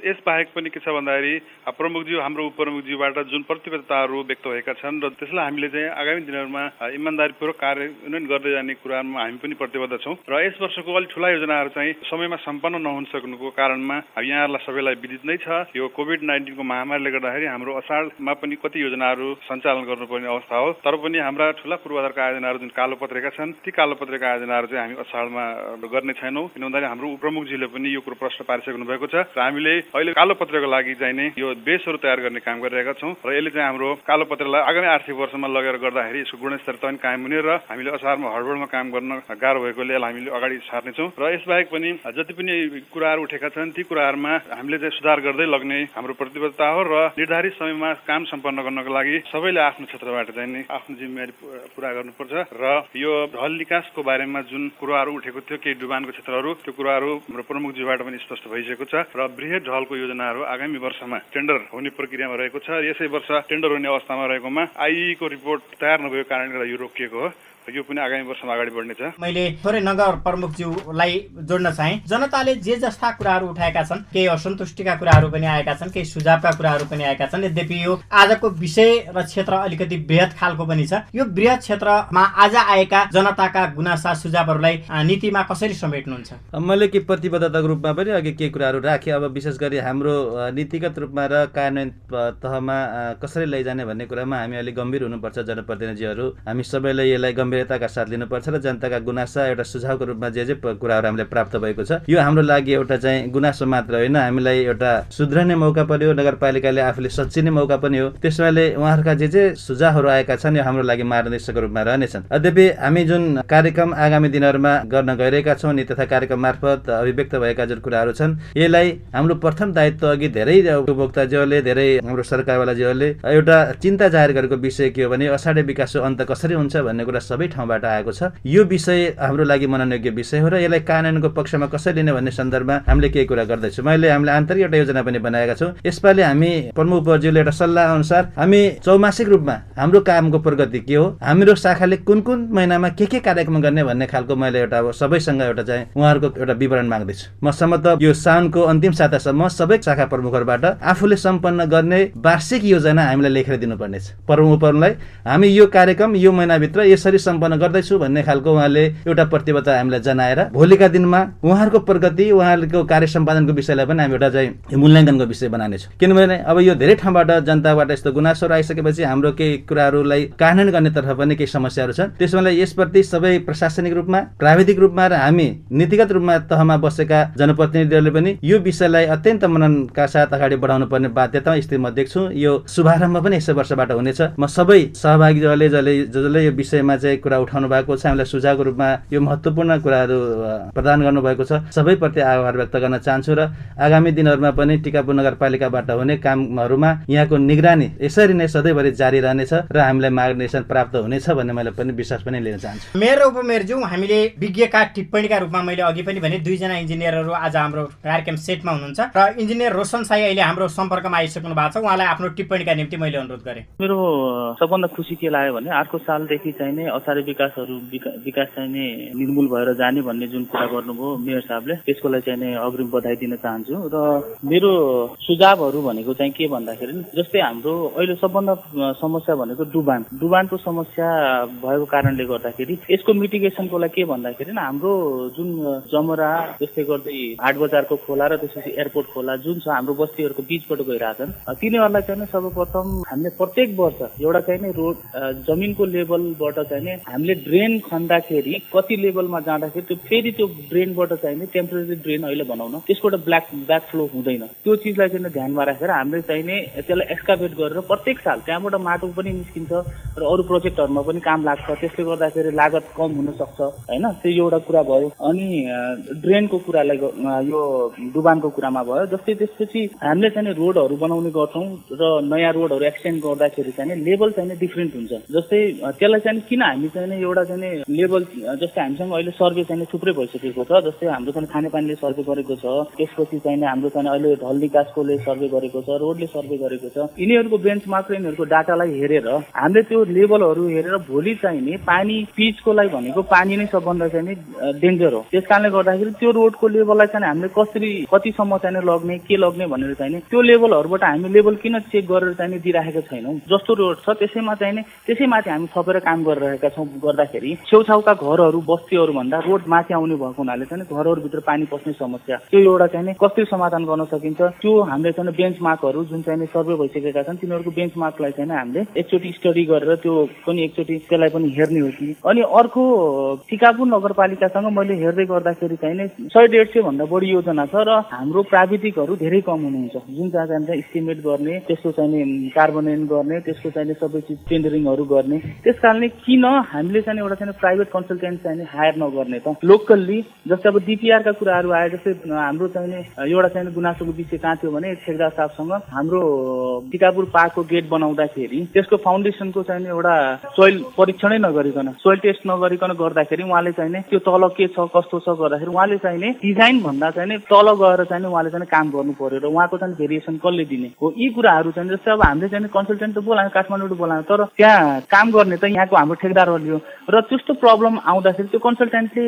यस बाहेक पनि के छ भन्दाखेरि प्रमुखज्यू हाम्रो उपप्रमुखज्यूबाट जुन प्रतिबद्धताहरू व्यक्त भएका छन् र त्यसलाई हामीले चाहिँ आगामी दिनहरूमा इमानदारीपूर्वक कार्यान्वयन गर्दै जाने कुरामा हामी पनि प्रतिबद्ध छौँ। र यस वर्षको अलिक ठुला योजनाहरू चाहिँ समयमा सम्पन्न नहुन सक्नुको कारणमा यहाँहरूलाई सबैलाई विदित नै छ। यो कोभिड-19 को महामारीले गर्दाखेरि हाम्रो असाढमा पनि कति योजनाहरू सञ्चालन गर्नुपर्ने अवस्था हो। तर पनि हाम्रा ठुला पूर्वाधारका आयोजनाहरू जुन कालो पत्रिका छन् ती कालो पत्रिका आयोजनाहरू चाहिँ हामी असाढमा गर्ने छैनौँ। किन भन्दाखेरि हाम्रो उपप्रमुखज्यूले पनि यो कुरो प्रश्न पारिसक्नु भएको छ र हामीले अहिले कालो पत्रको लागि चाहिँ नै यो बेसहरू तयार गर्ने काम गरिरहेका छौँ। र यसले चाहिँ हाम्रो कालो पत्रलाई आगामी आर्थिक वर्षमा लगेर गर्दाखेरि यसको गुणस्तर पनि कायम हुने र हामीले असारमा हडबडमा काम गर्न गाह्रो भएकोले यसलाई हामीले अगाडि सार्नेछौँ। र यसबाहेक पनि जति पनि कुराहरू उठेका छन् ती कुराहरूमा हामीले चाहिँ सुधार गर्दै लग्ने हाम्रो प्रतिबद्धता हो। र निर्धारित समयमा काम सम्पन्न गर्नको लागि सबैले आफ्नो क्षेत्रबाट चाहिँ नै आफ्नो जिम्मेवारी पुरा गर्नुपर्छ। र यो ढल निकासको बारेमा जुन कुराहरू उठेको थियो केही डुबानको क्षेत्रहरू त्यो कुराहरू हाम्रो प्रमुखज्यूबाट पनि स्पष्ट भइसकेको छ। र बृहत ढलको योजनाहरू आगामी वर्षमा टेन्डर हुने प्रक्रियामा रहेको छ। यसै वर्ष टेन्डर हुने अवस्थामा रहेकोमा आइईको रिपोर्ट तयार नभएको कारणले गर्दा यो रोकिएको हो। यो पनि आगामी वर्षमा अगाडि बढ्नेछ। मैले थोरै नगर प्रमुखज्यूलाई जोड्न चाहे। जनताले जे जस्ता कुराहरू उठाएका छन्, केही असन्तुष्टिका कुराहरू पनि आएका छन्, केही सुझावका कुराहरू पनि आएका छन्। यद्यपि यो आजको विषय र क्षेत्र अलिकति बृहत खालको पनि छ। यो बृहत क्षेत्रमा आज आएका जनताका गुनासा सुझावहरूलाई नीतिमा कसरी समेट्नुहुन्छ? मैले के प्रतिबद्धताको रूपमा पनि अघि केही कुराहरू राखेँ। अब विशेष गरी हाम्रो नीतिगत रूपमा र कार्यान्वयन तहमा कसरी लैजाने भन्ने कुरामा हामी अलिक गम्भीर हुनुपर्छ। जनप्रतिनिधिहरू हामी सबैले यसलाई गम्भीरताका साथ लिनुपर्छ र जनताका गुनासा एउटा सुझावको रूपमा जे कुराहरू हामीले प्राप्त भएको छ यो हाम्रो लागि एउटा चाहिँ गुनासो मात्र होइन, हामीलाई एउटा सुध्रने मौका पनि हो। नगरपालिकाले आफूले सच्चिने मौका पनि हो। त्यसैले उहाँहरूका जे सुझावहरू आएका छन् यो हाम्रो लागि मार्गदर्शकको रूपमा रहनेछन्। यद्यपि हामी जुन कार्यक्रम आगामी दिनहरूमा गर्न गइरहेका छौँ नि तथा कार्यक्रम मार्फत अभिव्यक्त भएका जुन कुराहरू छन् यसलाई हाम्रो प्रथम दायित्व अघि धेरै उपभोक्ताज्यूहरूले धेरै हाम्रो सरकारवालाज्यूहरूले एउटा चिन्ता जाहेर गरेको विषय के हो भने असाढे विकासको अन्त कसरी हुन्छ भन्ने कुरा सबै ठाउँबाट आएको छ। यो विषय हाम्रो लागि मननयोग्य विषय हो र यसलाई कानुनको पक्षमा कसरी लिने भन्ने सन्दर्भमा हामीले केही कुरा गर्दैछौँ। हामीले आन्तरिक एउटा योजना पनि बनाएका छौँ। यसपालि हामी प्रमुख उपज्यूले एउटा सल्लाह अनुसार हामी चौमासिक रूपमा हाम्रो कामको प्रगति के हो, हाम्रो शाखाले कुन कुन महिनामा के कार्यक्रम गर्ने भन्ने खालको मैले एउटा सबैसँग एउटा चाहिँ उहाँहरूको एउटा विवरण माग्दैछु। म सम्भवतः यो साउनको अन्तिम सातासम्म सबै शाखा प्रमुखहरूबाट आफूले सम्पन्न गर्ने वार्षिक योजना हामीलाई लेखेर दिनुपर्नेछ। प्रमुखहरूलाई हामी यो कार्यक्रम यो महिनाभित्र यसरी सम्पन्न गर्दैछु भन्ने खालको उहाँले एउटा प्रतिबद्धता हामीलाई जनाएर भोलिका दिनमा उहाँहरूको प्रगति उहाँहरूको कार्य सम्पादनको विषयलाई पनि हामी एउटा चाहिँ मूल्याङ्कनको विषय बनाउनेछौँ। किनभने अब यो धेरै ठाउँबाट जनताबाट यस्तो गुनासोहरू आइसकेपछि हाम्रो केही कुराहरूलाई कार्यान्वयन गर्नेतर्फ पनि केही समस्याहरू छन्। त्यसैले यसप्रति सबै प्रशासनिक रूपमा प्राविधिक रूपमा र हामी नीतिगत रूपमा तहमा बसेका जनप्रतिनिधिहरूले पनि यो विषयलाई अत्यन्त मननका साथ अगाडि बढाउनु पर्ने बाध्यता स्थिति म देख्छु। यो शुभारम्भ पनि यसै वर्षबाट हुनेछ। म सबै सहभागीहरूले जसले यो विषयमा चाहिँ कुरा उठाउनु भएको छ, हामीलाई सुझावको रूपमा यो महत्त्वपूर्ण कुराहरू प्रदान गर्नुभएको छ, सबैप्रति आभार व्यक्त गर्न चाहन्छु र आगामी दिनहरूमा पनि टिकापुर नगरपालिकाबाट हुने कामहरूमा यहाँको निगरानी यसरी नै सधैँभरि जारी रहनेछ र हामीलाई मार्गदर्शन प्राप्त हुनेछ भन्ने मैले पनि विश्वास पनि लिन चाहन्छु। मेयर र उपमेयरज्यू, हामीले विज्ञका टिप्पणीका रूपमा मैले अघि पनि भने दुईजना इन्जिनियरहरू आज हाम्रो कार्यक्रम सेटमा हुनुहुन्छ र इन्जिनियर रोशन साई अहिले हाम्रो सम्पर्कमा आइसक्नु भएको छ। उहाँलाई आफ्नो टिप्पणीका निम्ति मैले अनुरोध गरेँ। मेरो सबभन्दा खुसी के लाग्यो भने अर्को सालदेखि चाहिँ नै असारे विकास चाहिँ नै निर्मूल भएर जाने भन्ने जुन कुरा गर्नुभयो मेयर साहबले, त्यसको लागि चाहिँ नै अग्रिम बधाई दिन चाहन्छु। र मेरो सुझावहरू भनेको चाहिँ के भन्दाखेरि जस्तै हाम्रो अहिले सबभन्दा समस्या भनेको डुबानको समस्या भएको कारणले गर्दाखेरि यसको मिटिगेसनको लागि के भन्दाखेरि हाम्रो जुन जमरा जस्तै गर्दै हाट बजारको खोला र त्यसपछि एयरपोर्ट खोला जुन छ हाम्रो बस्तीहरूको बीचबाट गइरहेछन्, तिनीहरूलाई चाहिँ सर्वप्रथम हामीले प्रत्येक वर्ष एउटा चाहिँ नै रोड जमिनको लेभलबाट चाहिँ नै हामीले ड्रेन खन्दाखेरि कति लेभलमा जाँदाखेरि त्यो फेरि त्यो ड्रेनबाट चाहिने टेम्पोरेरी ड्रेन अहिले बनाउन त्यसबाट ब्याक फ्लो हुँदैन। त्यो चिजलाई चाहिँ ध्यानमा राखेर हामीले चाहिने त्यसलाई एक्सकाभेट गरेर प्रत्येक साल त्यहाँबाट माटो पनि निस्किन्छ र अरू प्रोजेक्टहरूमा पनि काम लाग्छ। त्यसले गर्दाखेरि लागत कम हुन सक्छ हैन। त्यो एउटा कुरा भयो। अनि ड्रेनको कुरालाई यो डुबानको कुरामा भयो। जस्तै त्यसपछि हामीले चाहिँ रोडहरू बनाउने गर्छौँ र नयाँ रोडहरू एक्सटेन्ड गर्दाखेरि चाहिँ लेभल चाहिँ डिफ्रेन्ट हुन्छ। जस्तै त्यसलाई चाहिँ किन हामी चाहिँ एउटा चाहिँ लेभल जस्तै हामीसँग अहिले सर्वे चाहिँ थुप्रै भइसकेको छ। जस्तै हाम्रो चाहिँ खानेपानीले सर्वे गरेको छ, त्यसपछि चाहिँ हाम्रो चाहिँ अहिले ढल निकासकोले सर्वे गरेको छ, रोडले सर्वे गरेको छ। यिनीहरूको बेन्चमार्क र यिनीहरूको डाटालाई हेरेर हामीले त्यो लेभलहरू हेरेर भोलि चाहिने पानी पिचको लागि भनेको पानी नै सबभन्दा चाहिँ डेन्जर हो। त्यस कारणले गर्दाखेरि त्यो रोडको लेभललाई चाहिँ हामीले कसरी कतिसम्म चाहिँ लग्ने के लग्ने भनेर चाहिँ त्यो लेभलहरूबाट हामी लेभल किन चेक गरेर चाहिँ दिइराखेका छैनौँ। जस्तो रोड छ त्यसैमा चाहिँ त्यसैमाथि हामी थपेर काम गरिरहेका छौँ। गर्दाखेरि छेउछाउका घरहरू बस्तीहरू भन्दा रोड माथि आउने भएको हुनाले चाहिँ घरहरूभित्र पानी पस्ने समस्या त्यो एउटा चाहिँ कसरी समाधान गर्न सकिन्छ त्यो हामीले चाहिँ बेन्चमार्कहरू जुन चाहिँ सर्वे भइसकेका छन् तिनीहरूको बेन्चमार्कलाई चाहिँ हामीले एकचोटि स्टडी गरेर त्यो पनि एकचोटि त्यसलाई पनि हेर्ने हो कि। अनि अर्को टिकापुर नगरपालिकासँग मैले हेर्दै गर्दाखेरि चाहिँ 100-150 भन्दा बढी योजना छ र हाम्रो प्राविधिकहरू धेरै कम हुनुहुन्छ जुन चाहिँ इस्टिमेट गर्ने त्यसको चाहिँ कार्यान्वयन गर्ने त्यसको चाहिँ सबै चिज टेन्डरिङहरू गर्ने। त्यस कारणले किन हामीले चाहिँ एउटा चाहिँ प्राइभेट कन्सल्टेन्ट चाहिँ हायर नगर्ने त लोकल्ली। जस्तै अब डिपिआरका कुराहरू आए जस्तै हाम्रो चाहिँ एउटा चाहिँ गुनासोको विषय कहाँ थियो भने ठेकदार साहबसँग हाम्रो टिकापुर पार्कको गेट बनाउँदाखेरि त्यसको फाउन्डेसनको चाहिँ एउटा सोइल परीक्षणै नगरिकन सोइल टेस्ट नगरिकन गर्दाखेरि उहाँले चाहिँ त्यो तल के छ कस्तो छ गर्दाखेरि उहाँले चाहिँ डिजाइन भन्दा चाहिँ तल गएर चाहिँ उहाँले चाहिँ काम गर्नु पर्यो र उहाँको चाहिँ भेरिएसन कसले दिने हो। यी कुराहरू चाहिँ जस्तै अब हामीले चाहिँ कन्सल्टेन्ट त बोलायौँ काठमाडौँ बोलायौँ तर त्यहाँ काम गर्ने त यहाँको हाम्रो ठेकदारहरूले हो र त्यस्तो प्रब्लम आउँदाखेरि त्यो कन्सल्टेन्टले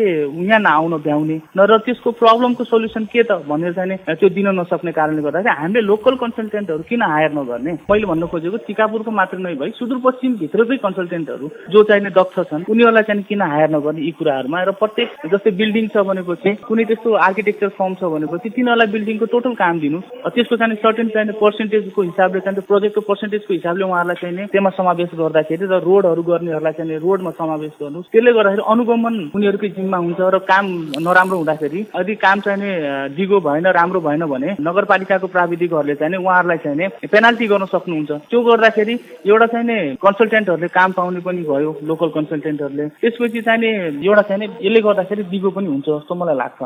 यहाँ नआउन भ्याउने र त्यसको प्रब्लमको सोल्युसन के त भनेर चाहिँ त्यो दिन नसक्ने कारणले गर्दाखेरि हामीले लोकल कन्सल्टेन्टहरू किन हायर नगर्ने। मैले भन्नु खोजेको टिकापुरको मात्र नै भई सुदूरपश्चिमभित्रकै कन्सल्टेन्टहरू जो चाहिँ दक्ष छन् उनीहरूलाई चाहिँ किन हायर नगर्ने यी कुराहरूमा। र प्रत्येक जस्तै बिल्डिङ छ भनेपछि कुनै त्यस्तो आर्किटेक्चर फर्म छ भनेपछि तिनीहरूलाई बिल्डिङको टोटल काम दिनु त्यसको चाहिँ सर्टेन चाहिँ पर्सेन्टेजको हिसाबले चाहिँ प्रोजेक्टको पर्सेन्टेजको हिसाबले उहाँहरूलाई चाहिँ त्यसमा समावेश गर्दाखेरि र रोडहरू गर्नेहरूलाई चाहिँ रोडमा समावेश गर्नु। त्यसले गर्दाखेरि अनुगमन उनीहरूकै जिम्मा हुन्छ र काम नराम्रो हुँदाखेरि यदि काम चाहिँ दिगो भएन राम्रो भएन भने नगरपालिकाको प्राविधिकहरूले चाहिँ उहाँहरूलाई चाहिँ पेनाल्टी गर्न सक्नुहुन्छ। त्यो गर्दाखेरि एउटा चाहिँ कन्सल्टेन्टहरूले काम पाउने पनि भयो लोकल कन्सल्टेन्टहरूले। त्यसपछि चाहिँ एउटा चाहिँ यसले गर्दाखेरि दिगो पनि हुन्छ जस्तो मलाई लाग्छ।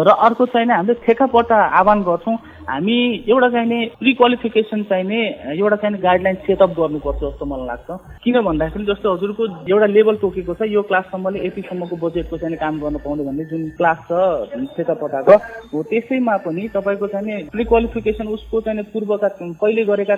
र अर्को चाहिँ हामीले ठेक्कापट्टा आह्वान गर्छौँ हामी एउटा चाहिँ प्रि क्वालिफिकेसन चाहिने एउटा चाहिँ गाइडलाइन सेटअप गर्नुपर्छ जस्तो मलाई लाग्छ। किन भन्दाखेरि जस्तो हजुरको एउटा लेभल तोकेको छ यो क्लाससम्मले यतिसम्मको बजेटको चाहिँ काम गर्न पाउने भन्ने जुन क्लास छ ठेक्कापट्टाको हो त्यसैमा पनि तपाईँको चाहिँ प्रि क्वालिफिकेसन उसको चाहिँ पूर्वका पहिले गरेका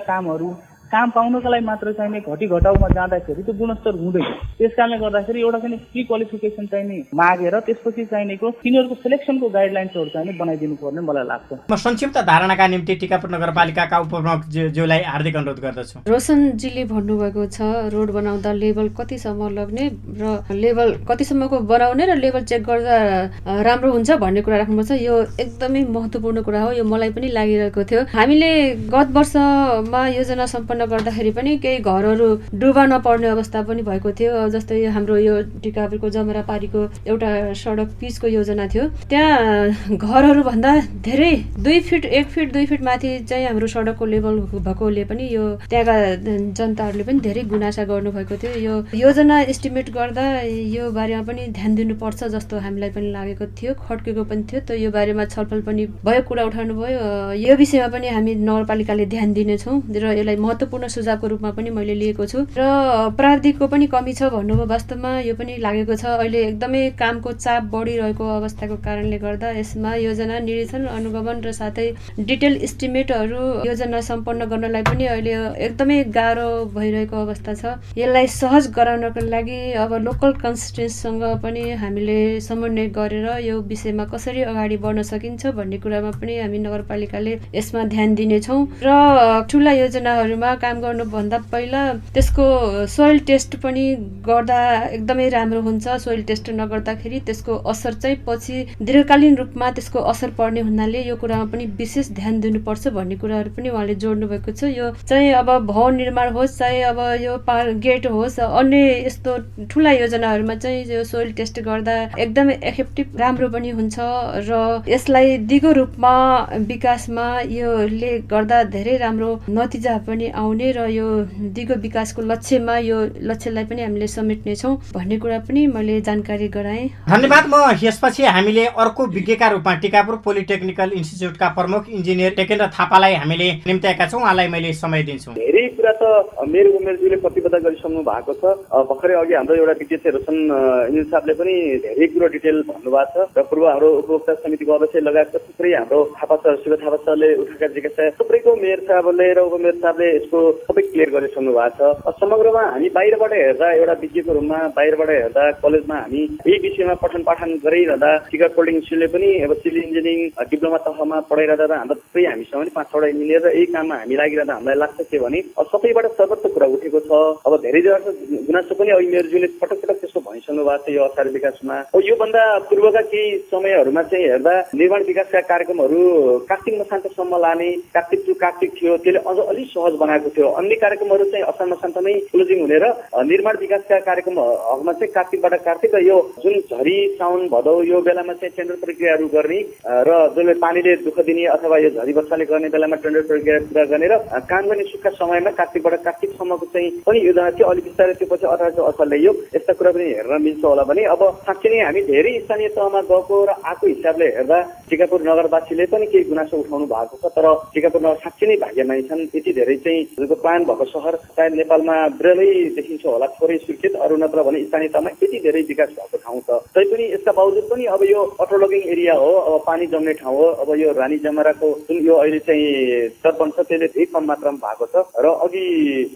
काम पाउनका लागि मात्र चाहिने घटी घटाउमा जाँदाखेरि त्यो गुणस्तर हुँदैन। त्यस कारणले गर्दाखेरि एउटा चाहिँ प्रि क्वालिफिकेसन चाहिने मागेर त्यसपछि चाहिनेको तिनीहरूको सिलेक्सनको गाइडलाइन्सहरू चाहिँ बनाइदिनु पर्ने मलाई लाग्छ। म संक्षिप्त धारणाका निम्ति टिकापुर नगरपालिकाका उपप्रमुख ज्यूलाई हार्दिक अनुरोध गर्दछु। रोशनजीले भन्नुभएको छ रोड बनाउँदा लेभल कतिसम्म लग्ने र लेभल कतिसम्मको बनाउने र लेभल चेक गर्दा राम्रो हुन्छ भन्ने कुरा राख्नुपर्छ। यो एकदमै महत्त्वपूर्ण कुरा हो। यो मलाई पनि लागिरहेको थियो। हामीले गत वर्षमा योजना सम्पन्न गर्दाखेरि पनि केही घरहरू डुबा नपर्ने अवस्था पनि भएको थियो। जस्तै हाम्रो यो टिकापुरको जमरापारीको एउटा सडक पिचको योजना थियो। त्यहाँ घरहरू भन्दा धेरै 2 फिट 1 फिट 2 फिट माथि चाहिँ हाम्रो सडकको लेभल भएकोले पनि यो त्यहाँका जनताहरूले पनि धेरै गुनासा गर्नुभएको थियो। यो योजना एस्टिमेट गर्दा यो बारेमा पनि ध्यान दिनुपर्छ जस्तो हामीलाई पनि लागेको थियो खड्केको पनि थियो। त यो बारेमा छलफल पनि भयो कुरा उठाउनु भयो। यो विषयमा पनि हामी नगरपालिकाले ध्यान दिनेछौँ र यसलाई महत्त्वपूर्ण सुझावको रूपमा पनि मैले लिएको छु। र प्राविधिकको पनि कमी छ भन्नुभयो वास्तवमा यो पनि लागेको छ। अहिले एकदमै कामको चाप बढिरहेको अवस्थाको कारणले गर्दा यसमा योजना निरीक्षण अनुगमन र साथै डिटेल एस्टिमेटहरू योजना सम्पन्न गर्नलाई पनि अहिले एकदमै गाह्रो भइरहेको अवस्था छ। यसलाई सहज गराउनको लागि अब लोकल कन्स्टिट्युन्सीसँग पनि हामीले समन्वय गरेर यो विषयमा कसरी अगाडि बढ्न सकिन्छ भन्ने कुरामा पनि हामी नगरपालिकाले यसमा ध्यान दिनेछौँ। र ठुला योजनाहरूमा काम गर्नुभन्दा पहिला त्यसको सोइल टेस्ट पनि गर्दा एकदमै राम्रो हुन्छ। सोइल टेस्ट नगर्दाखेरि त्यसको असर चाहिँ पछि दीर्घकालीन रूपमा त्यसको असर पर्ने हुनाले यो कुरामा पनि विशेष ध्यान दिनुपर्छ भन्ने कुराहरू पनि उहाँले जोड्नु भएको छ। यो चाहिँ अब भवन निर्माण होस् चाहे अब यो गेट होस् अन्य यस्तो ठुला योजनाहरूमा चाहिँ यो सोइल टेस्ट गर्दा एकदमै इफेक्टिभ राम्रो पनि हुन्छ र यसलाई दिगो रूपमा विकासमा योले गर्दा धेरै राम्रो नतिजा पनि आउने र यो दिगो विकासको लक्ष्यमा यो लक्ष्यलाई पनि हामीले समेट्नेछौँ भन्ने कुरा पनि मैले जानकारी गराएँ। धन्यवाद। म यसपछि हामीले अर्को विज्ञका रूपमा टिकापुर पोलिटेक्निकल इन्स्टिच्युटका प्रमुख इन्जिनियर टेकेन्द्र थापालाई हामीले निम्त्याएका छौँ। उहाँलाई मैले समय दिन्छु। धेरै कुरा त मेरो उमेरज्यूले प्रतिबद्ध गरिसक्नु भएको छ। भर्खरै अघि हाम्रो एउटा विज्ञ रोशन इन्जिनियर साहबले पनि धेरै कुरो डिटेल भन्नुभएको छ र पूर्व हाम्रो उपभोक्ता समितिको अध्यक्ष लगायतका थुप्रै हाम्रो थापा सर शिव थापा सरले उठाएका जिज्ञासा थुप्रैको मेयर साहबले र उपमेयर साहबले यसको सबै क्लियर गरिसक्नु भएको छ। समग्रमा हामी बाहिरबाट हेर्दा एउटा विज्ञको रूपमा बाहिरबाट हेर्दा कलेजमा हामी यही विषयमा पठन पाठन गरिरहँदा टिका पोलिङ इन्स्टिच्युटले पनि अब सिभिल इन्जिनियरिङ डिप्लोमा तहमा पढाइरहँदा हाम्रो थुप्रै हामीसँग पनि 5-6वटा इन्जिनियर र यही काममा हामी लागिरहँदा हामीलाई लाग्छ के भने सबैबाट सर्वत्र कुरा उठेको छ। अब धेरै गुनासो पनि अघि मेयरज्यूले पटक पटक त्यसको भनिसक्नु भएको छ। यो असार विकासमा योभन्दा पूर्वका केही समयहरूमा चाहिँ हेर्दा निर्माण विकासका कार्यक्रमहरू कार्तिक मसान्तसम्म लाने, कार्तिक टु कार्तिक थियो, त्यसले अझ अलिक सहज बनाएको थियो। अन्य कार्यक्रमहरू चाहिँ असार मसान्तमै क्लोजिङ हुने र निर्माण विकासका कार्यक्रमहरूमा चाहिँ कार्तिकबाट कार्तिक र यो जुन झरी साउन भदौ यो बेलामा चाहिँ टेन्डर प्रक्रियाहरू गर्ने र जसले पानीले दुःख दिने अथवा यो झरी वर्षाले गर्ने बेलामा टेन्डर प्रक्रिया पुरा गर्ने र काम गर्ने सुक्खा समयमा कार्तिकबाट कार्तिकसम्मको चाहिँ पनि योजना थियो। अलिक बिस्तारै त्यो पछि 18 असर ल्याइयो। यस्ता कुरा पनि हेर्न मिल्छ होला भने अब साँच्चै नै हामी धेरै स्थानीय तहमा गएको र आएको हिसाबले हेर्दा टिकापुर नगरवासीले पनि केही गुनासो उठाउनु भएको छ। तर टिकापुर नगर साँच्चै नै भाग्यमानी छन्। यति धेरै चाहिँ जुनको प्लान भएको सहर सायद नेपालमा बिरलै देखिन्छ होला, थोरै स्वीकृत, अरू नत्र भने स्थानीय तहमा यति धेरै विकास भएको ठाउँ छ। तैपनि यसका बावजुद पनि अब यो अटोलगिङ एरिया हो, अब पानी जम्ने ठाउँ हो। अब यो रानी जमराको जुन यो अहिले चाहिँ दर्पण छ त्यसले धेरै कम मात्रामा भएको छ र अघि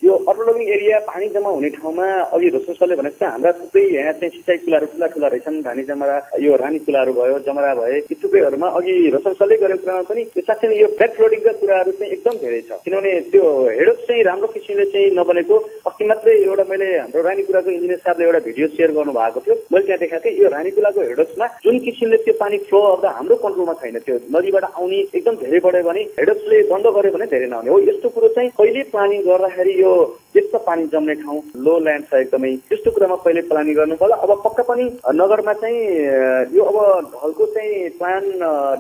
यो अटोलगिङ एरिया पानी जम्मा हुने ठाउँमा अघि रोशनले भनेको छ हाम्रा थुप्रै यहाँ चाहिँ सिँचाइ कुलाहरू ठुला ठुला रहेछन्। रानी जमरा यो रानी कुलाहरू भयो, जमरा भए, यी थुप्रैहरूमा अघि रोशनले गरेको कुरामा पनि साँच्चै नै यो ब्याक फ्लोडिङका कुराहरू चाहिँ एकदम धेरै छ। किनभने त्यो हेडोस चाहिँ राम्रो किसिमले चाहिँ नबनेको। अस्ति मात्रै एउटा मैले हाम्रो रानीकुलाको इन्जिनियर साहबले एउटा भिडियो सेयर गर्नु भएको थियो, मैले त्यहाँ देखाएको थिएँ। यो रानीकुलाको हेडोसमा जुन किसिमले त्यो पानी फ्लो गर्दा हाम्रो कन्ट्रोलमा छैन, त्यो नदीबाट आउने एकदम धेरै बढ्यो भने हेडोसले बन्द गर्यो भने धेरै नआउने हो। यस्तो कुरो चाहिँ कहिले प्लानिङ गर्दाखेरि यो त्यस्तो पानी जम्ने ठाउँ लो ल्यान्ड छ एकदमै, त्यस्तो कुरामा पहिले प्लानिङ गर्नु पर्ला। अब पक्का पनि नगरमा चाहिँ यो अब ढलको चाहिँ प्लान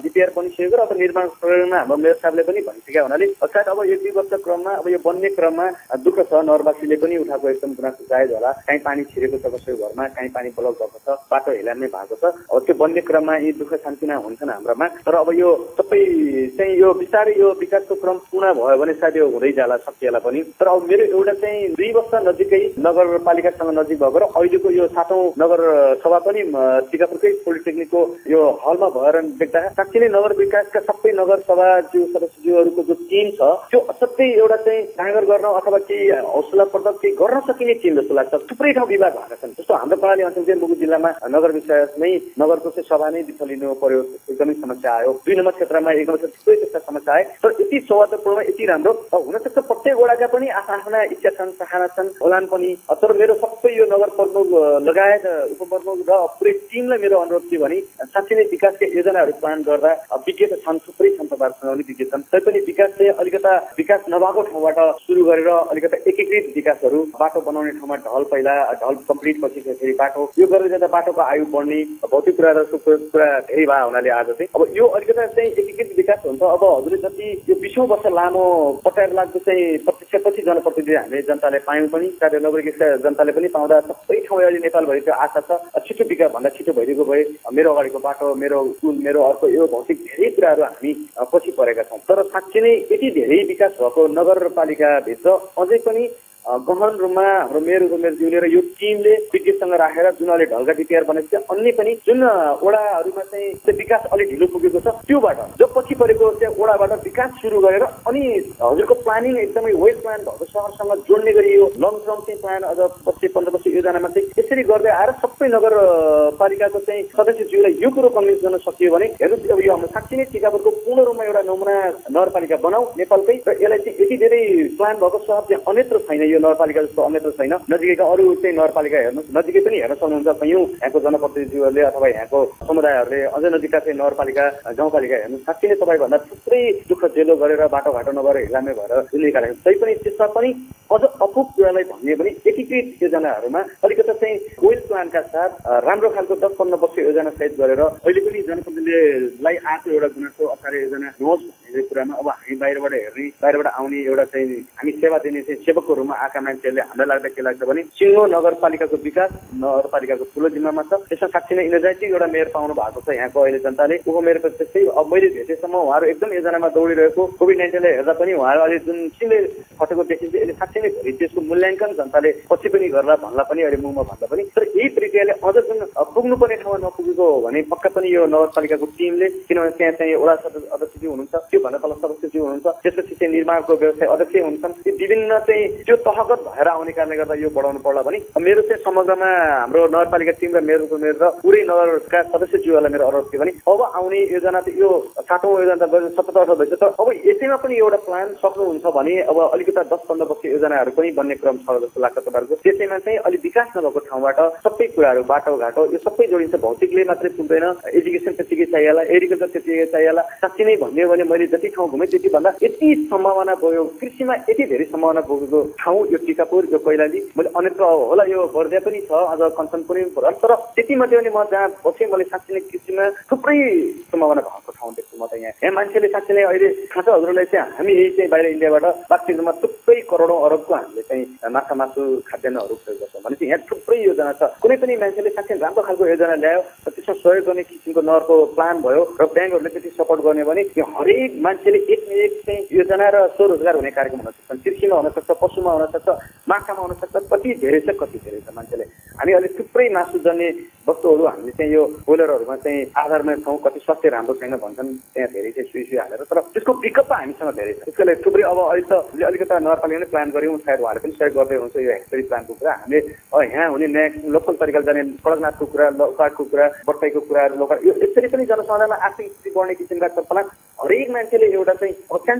डिपिआर बनिसकेको र अब निर्माण प्रक्रियामा हाम्रो मेयर साहबले पनि भनिसकेका हुनाले सायद अब 1-2 वर्ष क्रममा अब यो बन्ने क्रममा दुःख छ। नगरवासीले पनि उठाएको एकदम गुनासो जायज होला। कहीँ पानी छिरेको छ कसैको घरमा, कहीँ पानी ब्लक भएको छ, बाटो हेलान्ने भएको छ। अब त्यो बन्ने क्रममा यी दुःख सान्तिना हुन्छन् हाम्रोमा। तर अब यो सबै चाहिँ यो बिस्तारै यो विकासको क्रम पूर्ण भयो भने सायद यो हुँदै जाला सकिएला पनि। तर अब मेरो एउटा चाहिँ 2 वर्ष नजिकै नगरपालिकासँग नजिक भएको र अहिलेको यो 7औं नगर सभा पनि टिकापुरकै पोलिटेक्निकको यो हलमा भएर देख्दा साँच्चै नै नगर विकासका सबै नगर सभाज्यू सदस्यज्यूहरूको जो टिम छ त्यो असाध्यै एउटा चाहिँ जाँगर गर्न अथवा केही हौसलावर्धक केही गर्न सकिने टिम जस्तो लाग्छ। थुप्रै ठाउँ विवाद भएका छन्। जस्तो हाम्रो कर्णाली अञ्चल मुगु जिल्लामा नगर विकास नै नगरको चाहिँ सभा नै लिनु पर्यो, एकदमै समस्या आयो। 2 नम्बर क्षेत्रमा 1 नम्बर थुप्रै त्यस्ता समस्या आए। तर यति सौहार्दपूर्ण यति राम्रो हुनसक्छ प्रत्येक वडाका पनि आफ्ना इच्छा छन्, चाहना छन् होलान् पनि। तर मेरो सबै यो नगर प्रमुख लगायत उपप्रमुख र पुरै टिमलाई मेरो अनुरोध के भने साँच्चै नै विकासका योजनाहरू प्लान गर्दा विज्ञ त छन्, थुप्रै छन्, तपाईँहरूसँग पनि विज्ञ छन्। तैपनि विकास चाहिँ अलिकता विकास नभएको ठाउँबाट सुरु गरेर अलिकता एकीकृत विकासहरू, बाटो बनाउने ठाउँमा ढल पहिला, ढल कम्प्लिट पछि फेरि बाटो, यो गरेर जाँदा बाटोको आयु बढ्ने भौतिक कुरा र कुरा धेरै भए हुनाले आज चाहिँ अब यो अलिकता चाहिँ एकीकृत विकास हुन्छ। अब हजुरले जति यो 20औं वर्ष लामो पटाएर लाग्दो चाहिँ प्रत्यक्षपछि जनप्रतिनिधि हामीले जनताले पायौँ पनि, कार्य नगरिकका जनताले पनि पाउँदा सबै ठाउँ अहिले नेपालभरिको आशा छ छिटो विकास भन्दा छिटो भइदिएको भए मेरो अगाडिको बाटो, मेरो स्कुल, मेरो अर्को यो भौतिक धेरै कुराहरू हामी पछि परेका छौँ। तर साँच्चै नै यति धेरै विकास भएको नगरपालिकाभित्र अझै पनि गहन रूपमा हाम्रो मेयर उपमेयरज्यूले र यो टिमले विज्ञसँग राखेर जुन अहिले ढल्का डिपिआर बनेको छ अन्य पनि जुन वडाहरूमा चाहिँ विकास अलिक ढिलो पुगेको छ त्योबाट जो पछि परेको त्यो वडाबाट विकास सुरु गरेर अनि हजुरको प्लानिङ एकदमै वेल प्लान भएको सहरसँग जोड्ने गरी यो लङ टर्म चाहिँ प्लान अझ 15 वर्ष योजनामा चाहिँ यसरी गर्दै आएर सबै नगरपालिकाको चाहिँ सदस्यज्यूलाई यो कुरो कन्भिन्स गर्न सकियो भने हेर्नुहोस् अब यो हाम्रो साँच्चै नै टिकापुरको पूर्ण रूपमा एउटा नमुना नगरपालिका बनाऊ नेपालकै र यसलाई चाहिँ यति धेरै प्लान भएको सहर चाहिँ अन्यत्र छैन। यो नगरपालिका जस्तो अन्यत्र छैन। नजिकैका अरू चाहिँ नगरपालिका हेर्नुहोस् नजिकै पनि हेर्न सक्नुहुन्छ कयौँ यहाँको जनप्रतिनिधिहरूले अथवा यहाँको समुदायहरूले अझ नजिकका चाहिँ नगरपालिका गाउँपालिका हेर्नु साँच्चै नै तपाईँभन्दा थुप्रै दुःख जेलो गरेर बाटोघाटो नगरेर हिलामे भएर जुन निकालेको तैपनि त्यसमा पनि अझ अपुग कुरालाई भन्ने पनि एकीकृत योजनाहरूमा अलिकति चाहिँ वेल प्लानका साथ राम्रो खालको 10-15 वर्ष योजना सहित गरेर अहिले पनि जनप्रतिनिधिलाई आएको एउटा गुनासो असारे योजना नहोस् भन्ने कुरामा अब हामी बाहिरबाट हेर्ने बाहिरबाट आउने एउटा चाहिँ हामी सेवा दिने चाहिँ सेवकको रूपमा आएका मान्छेहरूले हामीलाई लाग्दा के लाग्छ भने सिङ्गो नगरपालिकाको विकास नगरपालिकाको ठुलो जिम्मामा छ। त्यसमा साँच्चै नै इनर्जेटिक एउटा मेयर पाउनु भएको छ यहाँको अहिले जनताले। उपमेयरको त्यस्तै अब मैले भेटेसम्म उहाँहरू एकदम योजनामा दौडिरहेको कोभिड-19ले हेर्दा पनि उहाँहरू अहिले जुन सिले खटेको देखिन्छ यसले साँच्चै नै भरि त्यसको मूल्याङ्कन जनताले पछि पनि गर्ला भन्ला पनि अहिले मुखमा भन्दा पनि तर यही प्रक्रियाले अझ जुन पुग्नुपर्ने ठाउँमा नपुगेको हो भने पक्का पनि यो नगरपालिकाको टिमले किनभने त्यहाँ चाहिँ वडा अध्यक्षज्यू हुनुहुन्छ त्यो भन्दा तल सदस्यज्यू हुनुहुन्छ त्यसपछि चाहिँ निर्माणको व्यवसाय अध्यक्ष हुन्छन् ती विभिन्न चाहिँ त्यो तहगत भएर आउने कारणले गर्दा यो बढाउनु पर्ला भने मेरो चाहिँ समग्रमा हाम्रो नगरपालिका टिम र मेरो उपमेयर र पुरै नगरका सदस्यज्यूहरूलाई मेरो अनुरोध के भने अब आउने योजना त यो 7औं योजना त 17-18 भइसक्यो तर अब यसैमा पनि एउटा प्लान सक्नुहुन्छ भने अब अलिकति 10-15 वर्ष योजनाहरू पनि बन्ने क्रम छ जस्तो लाग्छ तपाईँहरूको। त्यसैमा चाहिँ अलि विकास नभएको ठाउँबाट सबै कुराहरू बाटोघाटो यो सबै जोडिन्छ। भौतिकले मात्रै पुग्दैन, एजुकेसन त्यतिकै चाहिएला, एग्रिकल्चर त्यतिकै चाहिएला। साँच्चै नै भन्ने हो भने मैले जति ठाउँ घुमेँ त्यति भन्दा यति सम्भावना भयो कृषिमा यति धेरै सम्भावना बोकेको ठाउँ यो टिकापुर यो कैलाली मैले अन्यत्र होला यो बर्दिया पनि छ अझ कञ्चनपुर पनि तर त्यति मात्रै पनि म जहाँ बसेँ मैले साँच्चै नै कृषिमा थुप्रै सम्भावना भएको ठाउँ देख्छु म त यहाँ मान्छेले साँच्चै नै अहिले खास हजुरलाई चाहिँ हामी यही चाहिँ बाहिर इन्डियाबाट वास्तविकमा थुप्रै करोडौँ अरबको हामीले चाहिँ माछा मासु खाद्यान्नहरू प्रयोग गर्छौँ भने चाहिँ यहाँ थुप्रै योजना छ। कुनै पनि मान्छेले साँच्चै राम्रो खालको योजना ल्यायो र त्यसमा सहयोग गर्ने किसिमको नगरको प्लान भयो र ब्याङ्कहरूले त्यति सपोर्ट गर्ने भने यो हरेक मान्छेले एक न एक चाहिँ योजना र स्वरोजगार हुने कार्यक्रम हुन सक्छ। कृषिमा हुनसक्छ, पशुमा हुनसक्छ, माछामा हुनसक्छ, कति धेरै छ मान्छेले। हामी अहिले थुप्रै मासु जन्ने वस्तुहरू हामीले चाहिँ यो बोइलरहरूमा चाहिँ आधारमा छौँ कति स्वास्थ्य राम्रो छैन भन्छन् त्यहाँ धेरै चाहिँ सुई हालेर तर त्यसको विकल्प हामीसँग धेरै छ। त्यसको लागि थुप्रै अब अहिले त अलिकति नगरपालिकाले प्लान गऱ्यौँ सायद उहाँले पनि सहयोग गर्दै हुन्छ यो हेक्टरी प्लानको कुरा हामीले यहाँ हुने नयाँ लोकल तरिकाले जाने कडकनाथको कुरा लौकाटको कुरा बट्टाईको कुराहरू लोकल यो यसरी पनि जनसमुदायमा आर्थिक स्थिति बढ्ने किसिमका कल्पना हरेक मान्छेले एउटा चाहिँ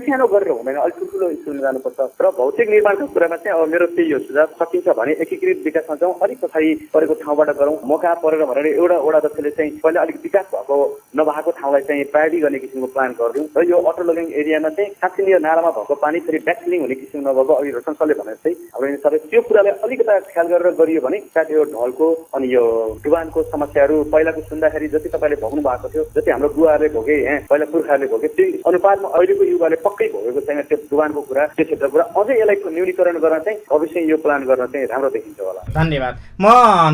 सानो गरेर हुँदैन अलिक ठुल्ठुलो स्कुलमा जानुपर्छ र भौतिक निर्माणको कुरामा चाहिँ अब मेरो त्यही हो सुझाव सकिन्छ भने एकीकृत विकासमा जाउँ अलिक पछाडि परेको ठाउँबाट गरौँ मौका परेर भनेर एउटा वडा अध्यक्षले चाहिँ पहिला अलिक विकास भएको नभएको ठाउँलाई चाहिँ प्रायोरिटी गर्ने किसिमको प्लान गरिदिउँ र यो अटो लगिङ एरियामा चाहिँ साँच्चै यो नालामा भएको पानी फेरि ब्याकफिलिङ हुने किसिम नभएको अघि रोशन सरले भने चाहिँ हाम्रो सबै त्यो कुरालाई अलिकता ख्याल गरेर गरियो भने सायद यो ढलको अनि यो डुबानको समस्याहरू पहिलाको सुन्दाखेरि जति तपाईँले भोग्नु भएको थियो जति हाम्रो बुवाहरूले भोगे यहाँ पहिला पुर्खाहरूले भोगे त्यो अनुपातमा अहिलेको युवाले पक्कै भोगेको छैन त्यो डुबानको कुरा त्यो क्षेत्रको कुरा अझै यसलाई न्यूनीकरण गर्न चाहिँ अवश्य यो प्लान गर्न चाहिँ राम्रो देखिन्छ होला। धन्यवाद। म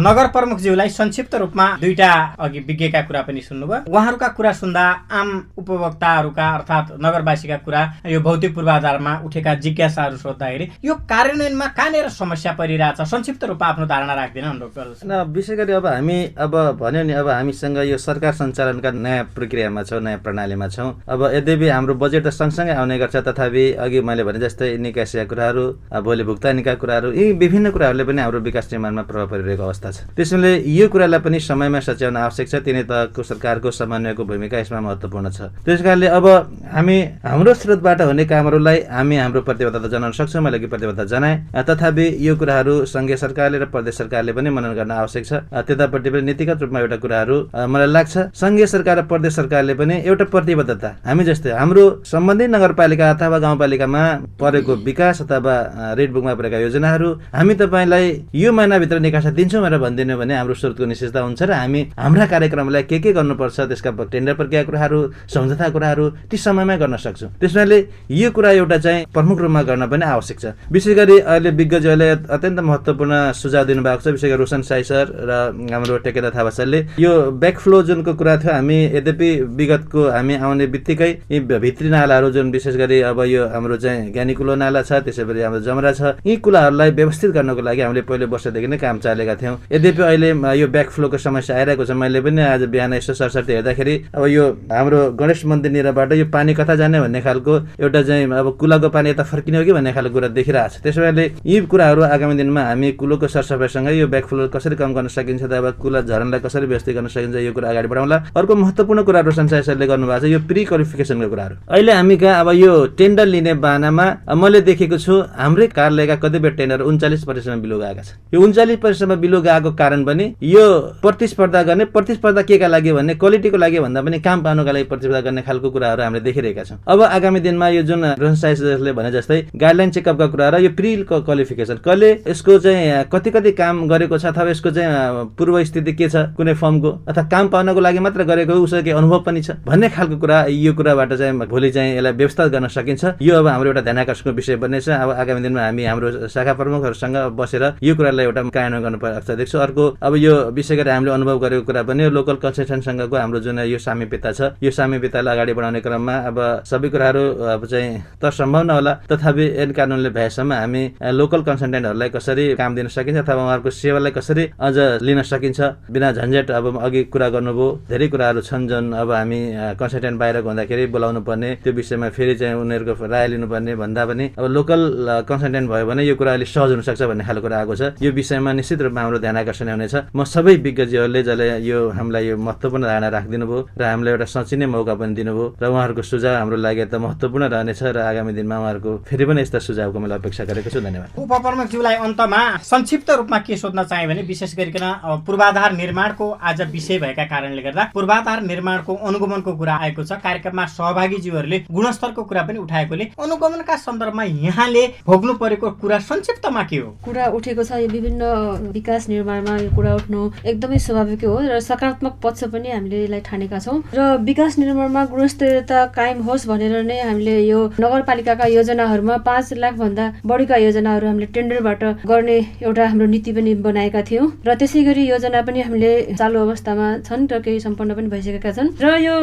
नगर प्रमुखज्यूलाई संक्षिप्त रूपमा दुईटा अघि विज्ञका कुरा पनि सुन्नुभयो। उहाँहरूका कुरा सुन्दा आम उपभोक्ताहरूका अर्थात् नगरवासीका कुरा यो भौतिक पूर्वाधारमा उठेका जिज्ञासाहरू सोद्धाखेरि यो कार्यान्वयनमा कहाँनिर समस्या परिरहेछ संक्षिप्त रूपमा आफ्नो धारणा राख्दिन अनुरोध गर्दछु। विशेष गरी अब हामी अब भन्यो नि अब हामीसँग यो सरकार सञ्चालनका नयाँ प्रक्रियामा छौँ, नयाँ प्रणालीमा छौँ। अब यद्यपि हाम्रो बजेट त सँगसँगै आउने गर्छ तथापि अघि मैले भने जस्तै निकासीका कुराहरू भोलि भुक्तानीका कुराहरू यी विभिन्न कुराहरूले पनि हाम्रो विकास निर्माणमा प्रभाव परिरहेको अवस्था छ। त्यसैले यो कुरालाई पनि समयमा सच्याउन आवश्यक छ। तिनै तहको सरकारको समन्वयको भूमिका यसमा महत्त्वपूर्ण छ। त्यसकारणले अब हामी हाम्रो स्रोतबाट हुने कामहरूलाई हामी हाम्रो प्रतिबद्धता जनाउन सक्छौँ। मैले अघि प्रतिबद्धता जनाएँ तथापि यो कुराहरू सङ्घीय सरकारले र प्रदेश सरकारले पनि मनन गर्न आवश्यक छ। त्यतापट्टि पनि नीतिगत रूपमा एउटा कुराहरू मलाई लाग्छ सङ्घीय सरकार र प्रदेश सरकारले पनि एउटा प्रतिबद्धता हामी जस्तै हाम्रो सम्बन्धित नगरपालिका अथवा गाउँपालिकामा परेको विकास अथवा रेड बुकमा परेका योजनाहरू हामी तपाईँलाई यो महिनाभित्र निकासा दिन्छौँ भनेर भनिदिनु भने हाम्रो स्रोतको निषेध आवश्यकता हुन्छ र हामी हाम्रा कार्यक्रमलाई के गर्नुपर्छ त्यसका टेन्डर प्रक्रिया कुराहरू सम्झौता कुराहरू ती समयमै गर्न सक्छौँ। त्यसैले यो कुरा एउटा चाहिँ प्रमुख रूपमा गर्न पनि आवश्यक छ। विशेष गरी अहिले विज्ञहरूले अत्यन्त महत्त्वपूर्ण सुझाव दिनुभएको छ, विशेष गरी रोशन साई सर र हाम्रो टेकेदार थापा सरले। यो ब्याकफ्लो जुनको कुरा थियो, हामी यद्यपि विगतको हामी आउने बित्तिकै यी भित्री नालाहरू जुन विशेष गरी अब यो हाम्रो चाहिँ ज्ञानीकुलो नाला छ, त्यसैगरी हाम्रो जमरा छ, यी कुराहरूलाई व्यवस्थित गर्नको लागि हामीले पहिलो वर्षदेखि नै काम चालेका थियौँ। यद्यपि अहिले यो ब्याकफ्लोको समस्या आइरहेको छ। मैले पनि आज बिहान यसो सरसर्ती हेर्दाखेरि अब यो हाम्रो गणेश मन्दिरनिरबाट यो पानी कता जाने भन्ने खालको एउटा चाहिँ अब कुलाको पानी यता फर्किने हो कि भन्ने खालको कुरा देखिरहेको छ। त्यसो भए यी कुराहरू आगामी दिनमा हामी कुलोको सरसफाइसँगै यो ब्याकफ्लो कसरी कम गर्न सकिन्छ त अब कुला झरनलाई कसरी व्यवस्थित गर्न सकिन्छ यो कुरा अगाडि बढाउँला। अर्को महत्त्वपूर्ण कुरा रोशन साई सरले गर्नुभएको छ यो प्री क्वालिफिकेसनको कुराहरू। अहिले हामी कहाँ अब यो टेन्डर लिने बाहनामा मैले देखेको छु हाम्रै कार्यालयका कतिपय टेन्डर 39% बिलो गएका छन्। यो 39% बिलो गएको कारण पनि यो प्रतिस्पर्धा गर्ने, प्रतिस्पर्धा केका लागि भन्ने क्वालिटीको लागि भन्दा पनि काम पाउनुको लागि प्रतिस्पर्धा गर्ने खालको कुराहरू हामीले देखिरहेका छौँ। अब आगामी दिनमा यो जुन रोशन साई सरले भने जस्तै गाइडलाइन चेकअपका कुरा र यो प्री क्वालिफिकेसन कसले यसको चाहिँ कति काम गरेको छ अथवा यसको चाहिँ पूर्व स्थिति के छ कुनै फर्मको अथवा काम पाउनको लागि मात्र गरेको उसको के अनुभव पनि छ भन्ने खालको कुरा, यो कुराबाट चाहिँ भोलि चाहिँ यसलाई व्यवस्था गर्न सकिन्छ। यो अब हाम्रो एउटा ध्यान आकर्षणको विषय बन्नेछ। अब आगामी दिनमा हामी हाम्रो शाखा प्रमुखहरूसँग बसेर यो कुरालाई एउटा कार्यान्वयन गर्नुपर्छ देख्छु। अर्को अब यो विशेष गरी हामीले अनुभव गरेको कुरा पनि लोकल कन्सल्टेन्टसँगको हाम्रो जुन यो साम्यता छ, यो साम्यतालाई अगाडि बढाउने क्रममा अब सबै कुराहरू अब चाहिँ त सम्भव नहोला, तथापि ऐन कानुनले भएसम्म हामी लोकल कन्सल्टेन्टहरूलाई कसरी काम दिन सकिन्छ अथवा उहाँहरूको सेवालाई कसरी अझ लिन सकिन्छ बिना झन्झट। अब अघि कुरा गर्नुभयो धेरै कुराहरू छन् जुन अब हामी कन्सल्टेन्ट बाहिर हुँदाखेरि बोलाउनु पर्ने, त्यो विषयमा फेरि चाहिँ उनीहरूको राय लिनुपर्ने भन्दा पनि अब लोकल कन्सल्टेन्ट भयो भने यो कुरा अलिक सहज हुनसक्छ भन्ने खालको कुरा आएको छ। यो विषयमा निश्चित रूपमा हाम्रो ध्यान आकर्षण हुनेछ। म सबै विज्ञज्यूहरूले जसले यो हामीलाई यो महत्त्वपूर्ण धारणा राखिदिनु भयो र हामीलाई एउटा सचिने मौका पनि दिनुभयो र उहाँहरूको सुझाव हाम्रो लागि एकदम महत्त्वपूर्ण रहनेछ र आगामी दिनमा उहाँहरूको फेरि पनि यस्ता सुझावको मैले अपेक्षा गरेको छु। धन्यवाद। उपप्रमुखज्यूलाई अन्तमा संक्षिप्त रूपमा के सोध्न चाहे भने विशेष गरिकन पूर्वाधार निर्माणको आज विषय भएका कारणले गर्दा पूर्वाधार निर्माणको अनुगमनको कुरा आएको छ। कार्यक्रममा सहभागीज्यूहरूले गुणस्तरको कुरा पनि उठाएकोले अनुगमनका सन्दर्भमा यहाँले भोग्नु परेको कुरा संक्षिप्तमा के हो? कुरा उठेको छ यो विभिन्न विकास निर्माणमा यो कुरा उठ्नु एकदमै स्वाभाविक हो र सकारात्मक पक्ष पनि हामीले यसलाई ठानेका छौँ र विकास निर्माणमा गुणस्तरीयता कायम होस् भनेर नै हामीले यो नगरपालिकाका योजनाहरूमा 5 लाख भन्दा बढीका योजनाहरू हामीले टेन्डरबाट गर्ने एउटा हाम्रो नीति पनि बनाएका थियौँ र त्यसै गरी योजना पनि हामीले चालु अवस्थामा छन् र केही सम्पन्न पनि भइसकेका छन् र यो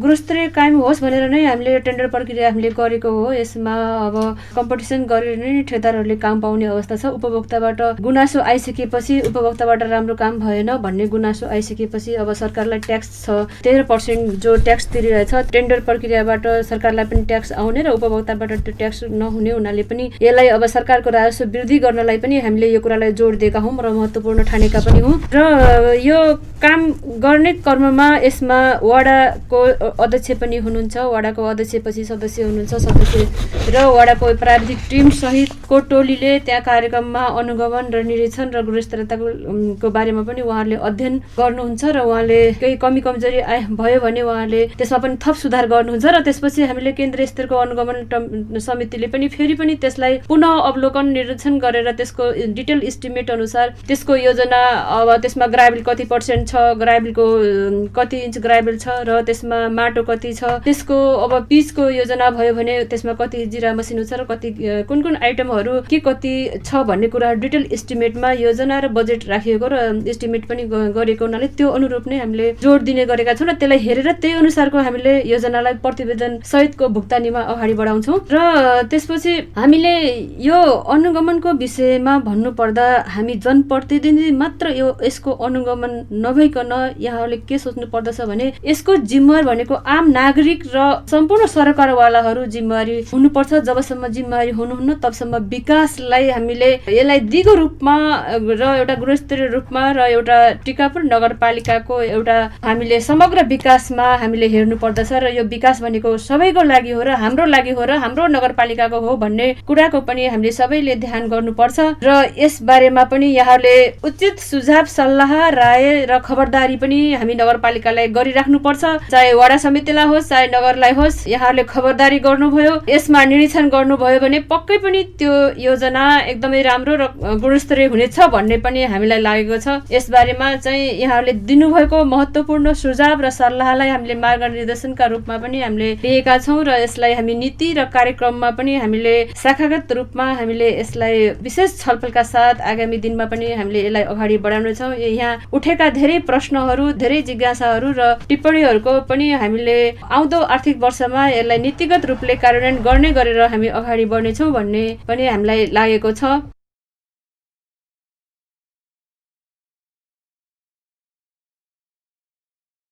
गुणस्तरीय कायम होस् भनेर नै हामीले टेन्डर प्रक्रिया हामीले गरेको हो। यसमा अब कम्पिटिसन गरेर नै ठेकेदारहरूले काम पाउने अवस्था छ। उपभोक्ताबाट गुनासो आइसकेपछि उपभोक्ताबाट राम्रो काम भएन भन्ने गुनासो आइसकेपछि अब सरकारलाई ट्याक्स छ 13% जो ट्याक्स तिरिरहेछ, टेन्डर प्रक्रियाबाट सरकारलाई पनि ट्याक्स आउने र उपभोक्ताबाट त्यो ट्याक्स नहुने हुनाले पनि यसलाई अब सरकारको राजस्व वृद्धि गर्नलाई पनि हामीले यो कुरालाई जोड दिएका हौँ र महत्त्वपूर्ण ठानेका पनि हौँ र यो काम गर्ने क्रममा यसमा वडाको अध्यक्ष पनि हुनुहुन्छ, वडाको अध्यक्षपछि सदस्य हुनुहुन्छ, सदस्य र वडाको प्राविधिक टिम सहितको टोलीले त्यहाँ कार्यक्रममा अनुगमन र निरीक्षण र गुणस्तरताको बारेमा पनि उहाँहरूले अध्ययन गर्नुहुन्छ र उहाँले केही कमी कमजोरी भयो भने उहाँले त्यसमा पनि थप सुधार गर्नुहुन्छ र त्यसपछि हामीले केन्द्रीय स्तरको अनुगमन समितिले पनि फेरि पनि त्यसलाई पुनः अवलोकन निरीक्षण गरेर त्यसको डिटेल इस्टिमेट अनुसार त्यसको योजना अब त्यसमा ग्राभेल कति % छ, ग्राभेलको कति इन्च ग्राभेल छ र त्यसमा माटो कति छ, त्यसको अब पिचको योजना भयो भने त्यसमा कति जिरा मसिनो छ र कति कुन आइटमहरू के कति छ भन्ने कुरा डिटेल इस्टिमेटमा योजना र बजेट राखिएको र इस्टिमेट पनि गरेको हुनाले त्यो अनुरूप नै हामीले जोड दिने गरेका छौँ र त्यसलाई हेरेर त्यही अनुसारको हामीले योजनालाई प्रतिवेदन सहितको भुक्तानीमा अगाडि बढाउँछौँ र त्यसपछि हामीले यो अनुगमनको विषयमा भन्नुपर्दा हामी जनप्रतिनिधि मात्र यसको अनुगमन नभइकन यहाँहरूले के सोच्नु पर्दछ भने यसको जिम्मेवार भनेको आम नागरिक र सम्पूर्ण सरकारवालाहरू जिम्मेवारी हुनुपर्छ। जबसम्म जिम्मेवारी हुनुहुन्न तबसम्म विकासलाई हामीले यसलाई दिगो रूपमा र एउटा गुणस्तरीय रूपमा र एउटा टिकापुर नगरपालिकाको एउटा हामीले समग्र विकासमा हामीले हेर्नु पर्दछ र यो विकास भनेको सबैको लागि हो र हाम्रो लागि हो र हाम्रो नगरपालिकाको हो भन्ने कुराको पनि हामीले सबैले ध्यान गर्नुपर्छ र यस बारेमा पनि यहाँले उचित सुझाव सल्लाह राय र खबरदारी पनि हामी नगरपालिकालाई गरिराख्नुपर्छ। चाहे वडा समितिलाई होस् चाहे नगरलाई होस् यहाँहरूले खबरदारी गर्नुभयो, यसमा निरीक्षण गर्नुभयो भने पक्कै पनि त्यो योजना एकदमै राम्रो र गुणस्तरीय हुनेछ भन्ने पनि हामीलाई लागेको छ। यसबारे बारेमा चाहिँ यहाँहरूले दिनुभएको महत्त्वपूर्ण सुझाव र सल्लाहलाई हामीले मार्गनिर्देशनका रूपमा पनि हामीले लिएका छौँ र यसलाई हामी नीति र कार्यक्रममा पनि हामीले शाखागत रूपमा हामीले यसलाई विशेष छलफलका साथ आगामी दिनमा पनि हामीले यसलाई अगाडि बढाउनेछौँ। यहाँ उठेका धेरै प्रश्नहरू, धेरै जिज्ञासाहरू र टिप्पणीहरूको पनि हामीले आउँदो आर्थिक वर्षमा यसलाई नीतिगत रूपले कार्यान्वयन गर्ने गरेर हामी अगाडि बढ्नेछौँ भन्ने पनि हामीलाई लागेको छ।